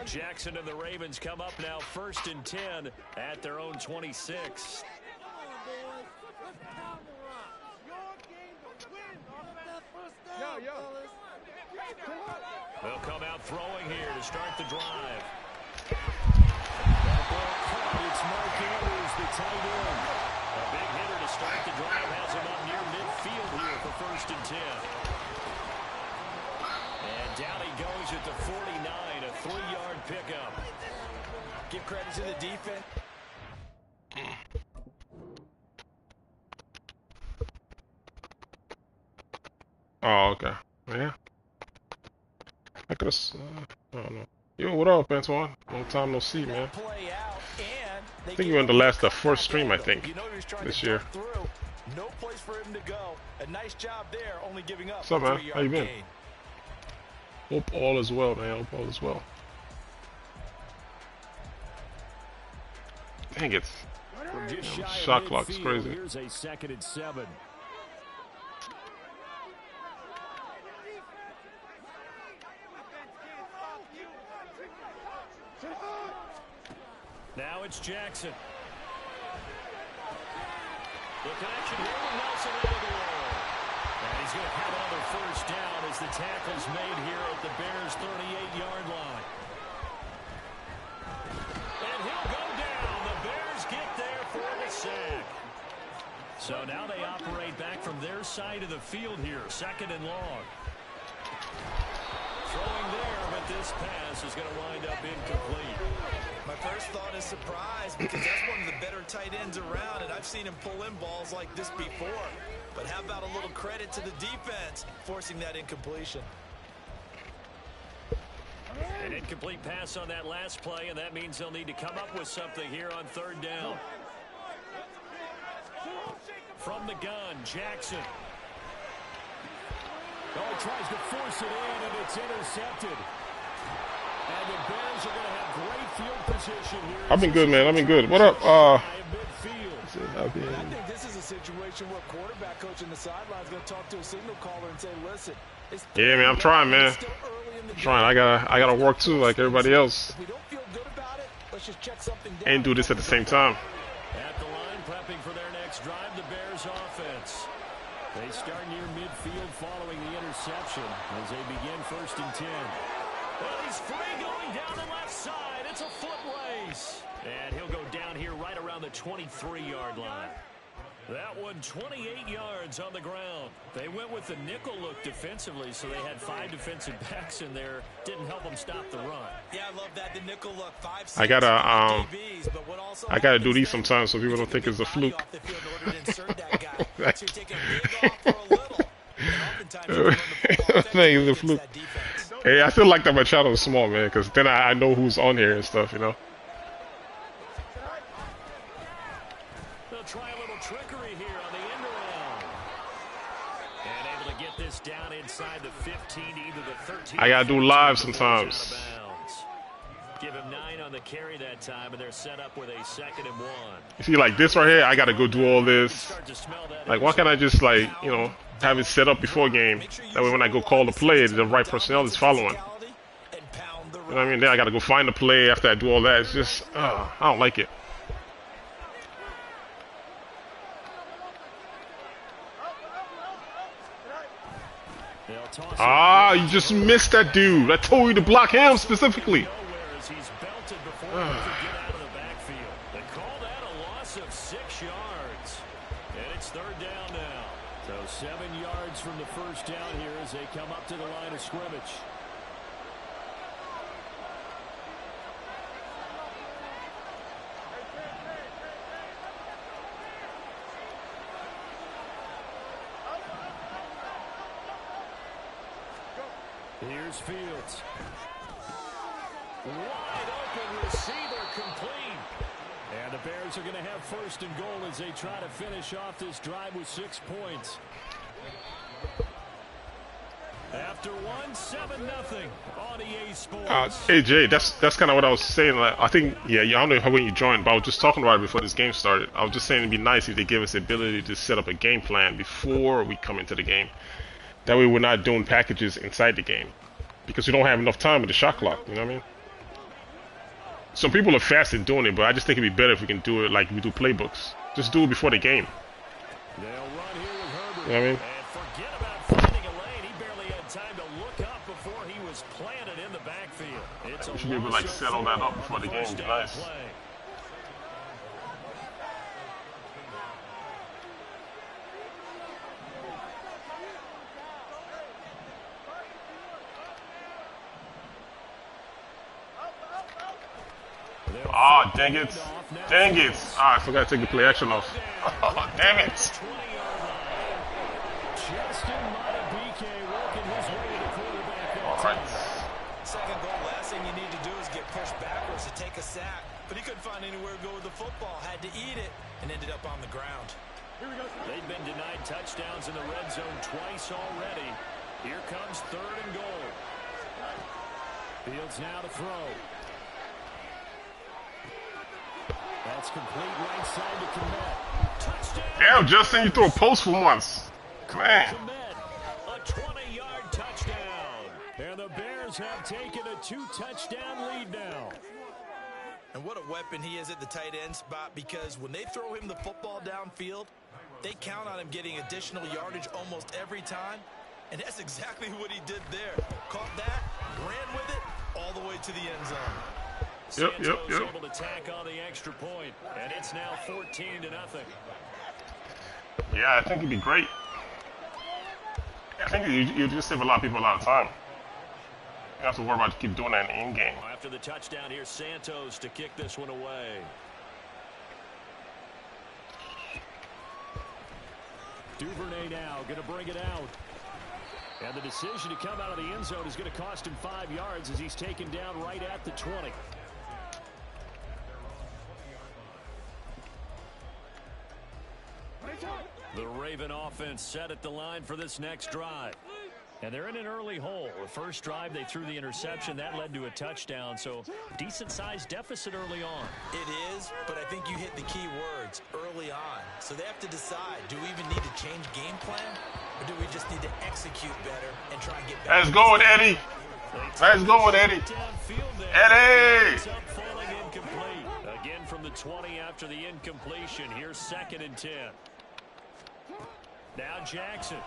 Jackson and the Ravens come up now 1st and 10 at their own 26. They'll come out throwing here to start the drive. It's Mark Andrews, the tight end. A big hitter to start the drive has him up near midfield here for 1st and 10. And down he goes at the 49, a 3-yard pickup. Give credit to the defense. Oh, okay. Yeah. I could have. I don't know. Yo, what up, Antoine? Long time no see, man. I think you were in the first stream, I think, this year. No place for him to go. A nice job there, only giving up. What's up, man? How you been? Hope all is well, man. Hope all is well. Dang it. Shot clock's crazy. Here's a 2nd and 7. Now it's Jackson. The connection here with Nelson into the wall. And he's going to have another 1st down as the tackle's made here at the Bears' 38-yard line. And he'll go down. The Bears get there for the sack. So now they operate back from their side of the field here, 2nd and long. Throwing there, but this pass is going to wind up incomplete. My first thought is surprise because that's one of the better tight ends around, and I've seen him pull in balls like this before. But how about a little credit to the defense forcing that incompletion? An incomplete pass on that last play, and that means they'll need to come up with something here on 3rd down. From the gun, Jackson. Oh, he tries to force it in, and it's intercepted. And the Bears are going to have great field position here. I've been good, man. I've been good. What up? I think this is a situation where quarterback coach in the sideline is going to talk to a signal caller and say, listen. Yeah, man. I'm trying, man. I'm trying. I gotta work too, like everybody else. If we don't feel good about it, let's just check something down. And do this at the same time. At the line, prepping for their next drive, the Bears offense. They start near midfield following the interception as they begin 1st and 10. Well, he's free going down the left side. It's a foot race. And he'll go down here right around the 23-yard line. That one 28 yards on the ground. They went with the nickel look defensively, so they had 5 defensive backs in there. Didn't help them stop the run. Yeah, I love that. The nickel look. 5, 6, I gotta DBs, but what also I gotta do these sometimes so people don't think it's a fluke. Thing is a fluke. Hey, I still like that my channel is small, man, because then I know who's on here and stuff, you know. They'll try a little trickery here on the end around. And able to get this down inside the 15, either the 13. I gotta do live sometimes. Give him 9 on the carry that time, and they're set up with a 2nd and 1. You see, like this right here, I gotta go do all this. Like, why can't I just, like, you know, have it set up before game? That way when I go call the play, the right personnel is following. You know what I mean? Then I gotta go find the play after I do all that. It's just, I don't like it. Ah, you just missed that dude. I told you to block him specifically. He's belted before he could get out of the backfield. They call that a loss of 6 yards. And it's 3rd down now. So 7 yards from the 1st down here as they come up to the line of scrimmage. Here's Fields. Wide open receiver complete. And the Bears are going to have first and goal as they try to finish off this drive with 6 points. After 7-0 on EA Sports. Hey Jay, that's kind of what I was saying. Like, I think, yeah, I don't know how when you joined, but I was just talking about it before this game started. I was just saying it'd be nice if they give us the ability to set up a game plan before we come into the game. That way we're not doing packages inside the game, because we don't have enough time with the shot clock. You know what I mean? Some people are fast in doing it, but I just think it'd be better if we can do it like we do playbooks. Just do it before the game. They'll run here with Herbert. You know what I mean? And forget about finding a lane. He barely had time to look up before he was planted in the backfield. It's We should be able to like set all that up before the game. Be nice. Ah, oh, dang it. Dang it. Ah, I forgot to take the play action off. Oh, damn it. Alright. Second goal, last thing you need to do is get pushed backwards to take a sack. But he couldn't find anywhere to go with the football. Had to eat it and ended up on the ground. They've been denied touchdowns in the red zone twice already. Here comes third and goal. Fields now to throw. That's complete right side to Komet. Touchdown! Damn, Justin, you threw a post for once. Man. Komet, a 20-yard touchdown. And the Bears have taken a 2-touchdown lead now. And what a weapon he is at the tight end spot, because when they throw him the football downfield, they count on him getting additional yardage almost every time. And that's exactly what he did there. Caught that, ran with it, all the way to the end zone. Yep. Able to tack on the extra point, and it's now 14-0. Yeah, I think it'd be great. I think you just save a lot of people a lot of time. You don't have to worry about keep doing that in game. After the touchdown, here's Santos to kick this one away. Duvernay now going to bring it out. And the decision to come out of the end zone is going to cost him 5 yards as he's taken down right at the 20. The Raven offense set at the line for this next drive. And they're in an early hole. The first drive, they threw the interception. That led to a touchdown, so decent-sized deficit early on. It is, but I think you hit the key words, early on. So they have to decide, do we even need to change game plan? Or do we just need to execute better and try and get better? Let's go with Eddie. Let's go with Eddie. Eddie! Again from the 20 after the incompletion. Here's 2nd and 10. Now Jackson.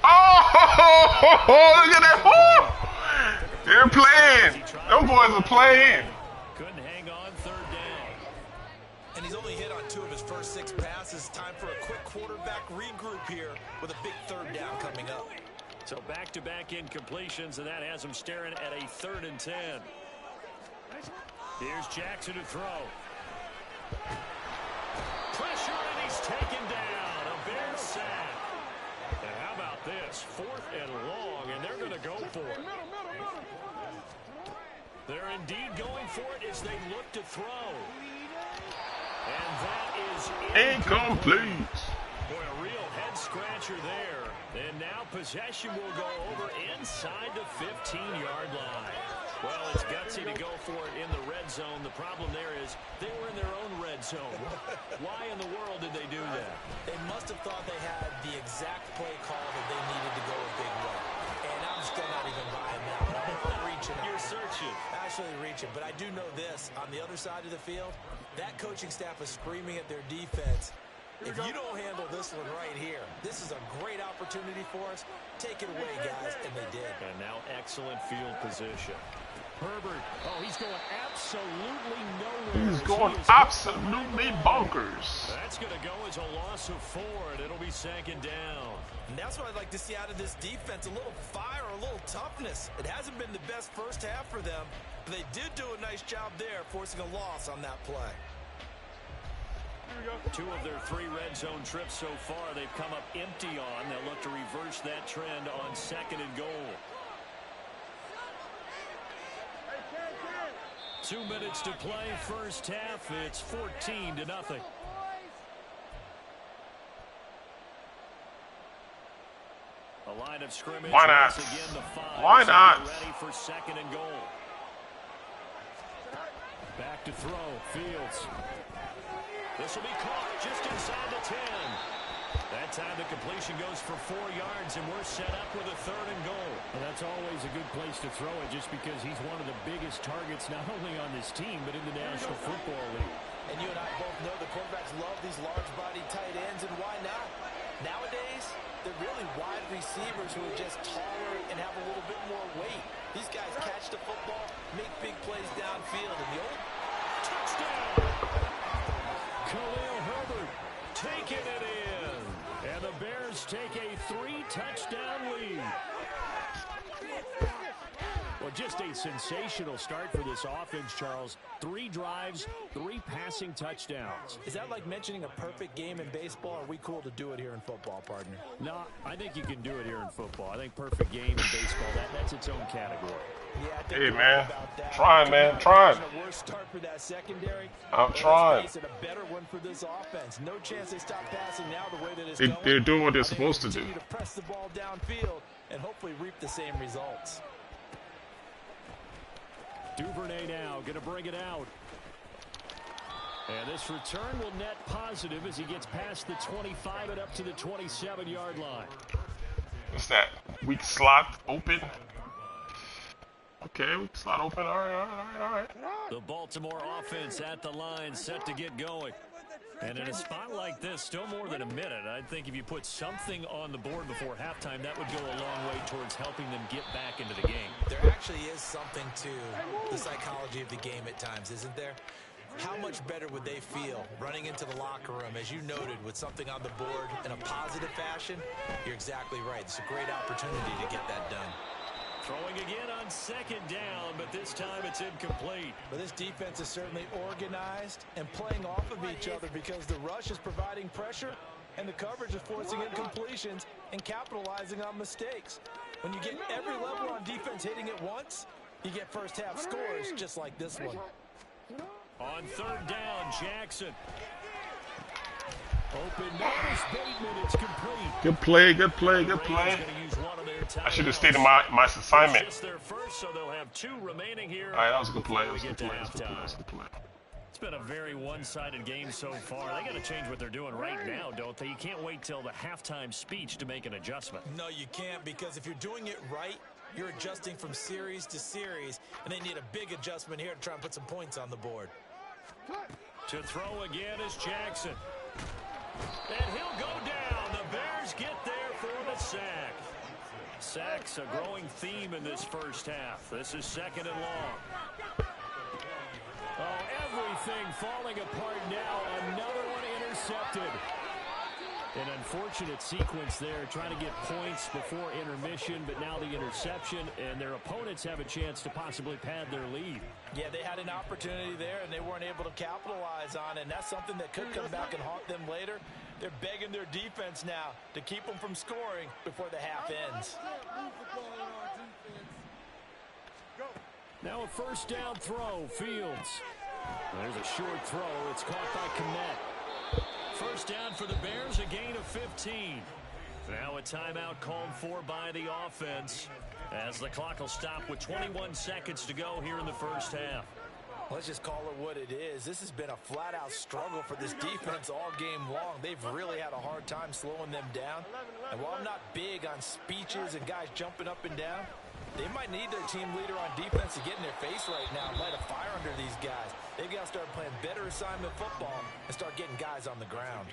Oh, look at that. Oh, they're playing. Them boys are playing. Couldn't hang on, 3rd down. And he's only hit on 2 of his first 6 passes. Time for a quick quarterback regroup here with a big 3rd down coming up. So back-to-back incompletions, and that has him staring at a 3rd and 10. Here's Jackson to throw. Pressure, and he's taken down. A Bears sack. And how about this? 4th and long, and they're going to go for it. They're indeed going for it as they look to throw. And that is incomplete. Boy, a real head-scratcher there. And now possession will go over inside the 15-yard line. Well, it's gutsy to go for it in the red zone. The problem there is they were in their own red zone. Why in the world did they do that? They must have thought they had the exact play call that they needed to go a big way. And I'm still not even buying that one. I'm reaching. You're searching. Actually reaching. But I do know this. On the other side of the field, that coaching staff is screaming at their defense. If you don't handle this one right here, this is a great opportunity for us. Take it away, guys. And they did. And now excellent field position. Herbert, oh, he's going absolutely nowhere. He's going absolutely bonkers. That's going to go as a loss of 4, and it'll be 2nd down. And that's what I'd like to see out of this defense, a little fire, a little toughness. It hasn't been the best first half for them, but they did do a nice job there, forcing a loss on that play. 2 of their 3 red zone trips so far they've come up empty on. They'll look to reverse that trend on 2nd and goal. 2 minutes to play, first half. It's 14-0. A line of scrimmage. Why not? Again, the 5. Why not? Ready for 2nd and goal. Back to throw. Fields. This will be caught just inside the 10. That time the completion goes for 4 yards, and we're set up with a 3rd and goal. Well, that's always a good place to throw it just because he's one of the biggest targets not only on this team but in the National Football League. And you and I both know the quarterbacks love these large-bodied tight ends, and why not? Nowadays, they're really wide receivers who are just taller and have a little bit more weight. These guys catch the football, make big plays downfield, and the old touchdown! Khalil Herbert taking it in. And the Bears take a 3-touchdown lead. Well, just a sensational start for this offense, Charles. 3 drives, 3 passing touchdowns. Is that like mentioning a perfect game in baseball? Or are we cool to do it here in football, partner? No, I think you can do it here in football. I think perfect game in baseball, that's its own category. Yeah, I think hey, man. about Trying, man. Trying. A worse start for that secondary. I'm trying. A better one for this offense. No chance they stop passing now the way that it's They're going. doing what they're supposed to do. To press the ball downfield and hopefully reap the same results. Duvernay now going to bring it out. And this return will net positive as he gets past the 25 and up to the 27-yard line. What's that? Weak slot open. Okay, weak slot open. All right. The Baltimore offense at the line, set to get going. And in a spot like this, still more than a minute, I think if you put something on the board before halftime, that would go a long way towards helping them get back into the game. There actually is something to the psychology of the game at times, isn't there? How much better would they feel running into the locker room, as you noted, with something on the board in a positive fashion? You're exactly right. It's a great opportunity to get that done. Throwing again on 2nd down, but this time it's incomplete. But this defense is certainly organized and playing off of each other because the rush is providing pressure and the coverage is forcing incompletions and capitalizing on mistakes. When you get every level on defense hitting it once, you get first half scores just like this one. On 3rd down, Jackson. Open numbers, Bateman, it's complete. Good play, good play, good play. I should have stayed in my assignment. It's their first, so they'll have 2 remaining here. All right, that was a good play. It's been a very one-sided game so far. They got to change what they're doing right now, don't they? You can't wait till the halftime speech to make an adjustment. No, you can't, because if you're doing it right, you're adjusting from series to series, and they need a big adjustment here to try and put some points on the board. To throw again is Jackson. And he'll go down. The Bears get there for the sack. Sacks a growing theme in this first half. This is 2nd and long. Oh, everything falling apart now. Another one intercepted. An unfortunate sequence there, trying to get points before intermission, but now the interception, and their opponents have a chance to possibly pad their lead. Yeah, they had an opportunity there, and they weren't able to capitalize on it, and that's something that could come back and haunt them later. They're begging their defense now to keep them from scoring before the half ends. Now a 1st down throw, Fields. There's a short throw. It's caught by Kmet. 1st down for the Bears, a gain of 15. Now a timeout called for by the offense as the clock will stop with 21 seconds to go here in the first half. Let's just call it what it is. This has been a flat-out struggle for this defense all game long. They've really had a hard time slowing them down. And while I'm not big on speeches and guys jumping up and down, they might need their team leader on defense to get in their face right now and light a fire under these guys. They've got to start playing better assignment football and start getting guys on the ground.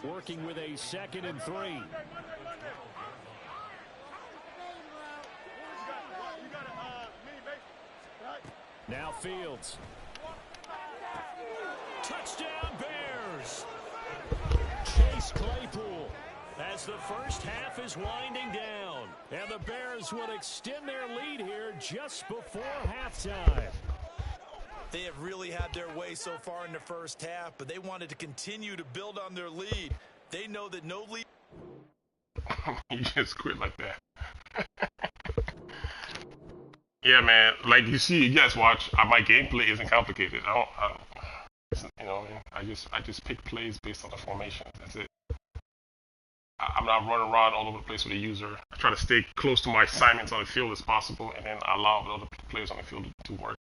Working with a 2nd and 3. Now Fields. Touchdown Bears. Chase Claypool as the first half is winding down. And the Bears will extend their lead here just before halftime. They have really had their way so far in the first half, but they wanted to continue to build on their lead. They know that no lead... You just quit like that. Yeah, man. Like you see, you guys watch. My gameplay isn't complicated. You know, I just pick plays based on the formations. That's it. I'm not running around all over the place with a user. I try to stay close to my assignments on the field as possible, and then I allow the other players on the field to work.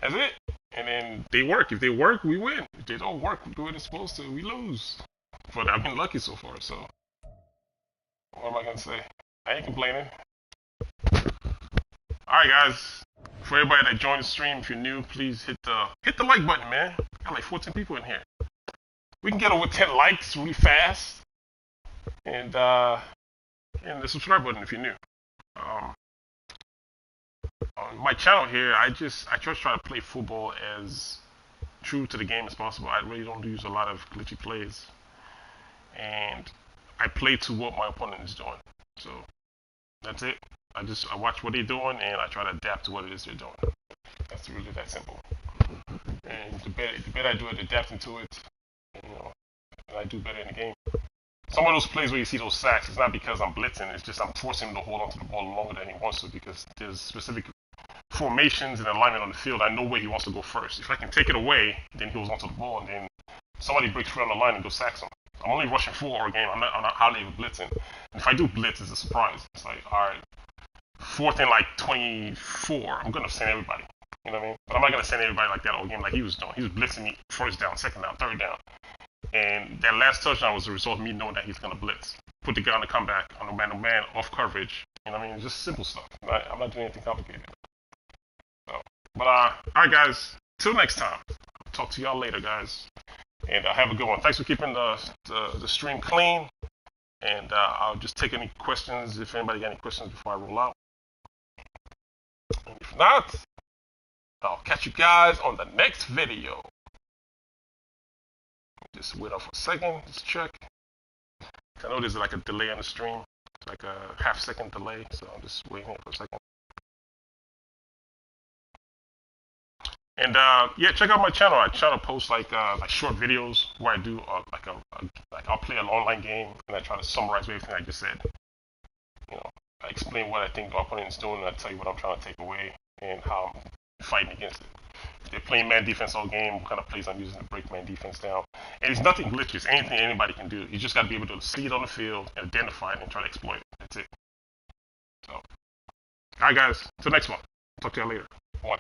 That's it. And then they work. If they work, we win. If they don't work, we do what it's supposed to, we lose. But I've been lucky so far, so what am I gonna say? I ain't complaining. Alright guys. For everybody that joined the stream, if you're new, please hit the like button, man. Got like 14 people in here. We can get over 10 likes really fast. And the subscribe button if you're new. On my channel here, I just try to play football as true to the game as possible. I really don't use a lot of glitchy plays, and I play to what my opponent is doing. So that's it. I watch what they're doing and I try to adapt to what it is they're doing. That's really that simple. And the better I do at adapting to it, you know, I do better in the game. Some of those plays where you see those sacks, it's not because I'm blitzing, it's just I'm forcing him to hold onto the ball longer than he wants to, because there's specific formations and alignment on the field. I know where he wants to go first. If I can take it away, then he goes onto the ball, and then somebody breaks free on the line and goes sacks him. I'm only rushing 4 a game. I'm not hardly even blitzing. And if I do blitz, it's a surprise. It's like, all right, 4th and like 24, I'm gonna send everybody. You know what I mean? But I'm not gonna send everybody like that all game like he was doing. He was blitzing me 1st down, 2nd down, 3rd down. And that last touchdown was the result of me knowing that he's going to blitz. Put the guy on the comeback, on the man-to-man, off coverage. You know what I mean? Just simple stuff. I'm not doing anything complicated. So, but, alright guys. Till next time. Talk to y'all later, guys. And have a good one. Thanks for keeping the stream clean. And I'll just take any questions if anybody got any questions before I roll out. And if not, I'll catch you guys on the next video. Just wait off for a second, just check. I know there's like a delay on the stream, it's like a half-second delay, so I'm just waiting for a second. And yeah, check out my channel. I try to post like short videos where I do like I'll play an online game and I try to summarize everything I just said. You know, I explain what I think the opponent is doing, and I tell you what I'm trying to take away and how I'm fighting against it. If they're playing man defense all game, what kind of plays I'm using to break man defense down. And it's nothing glitchy. It's anything anybody can do. You just got to be able to see it on the field, identify it, and try to exploit it. That's it. So, alright guys, till next one. Talk to y'all later. 1.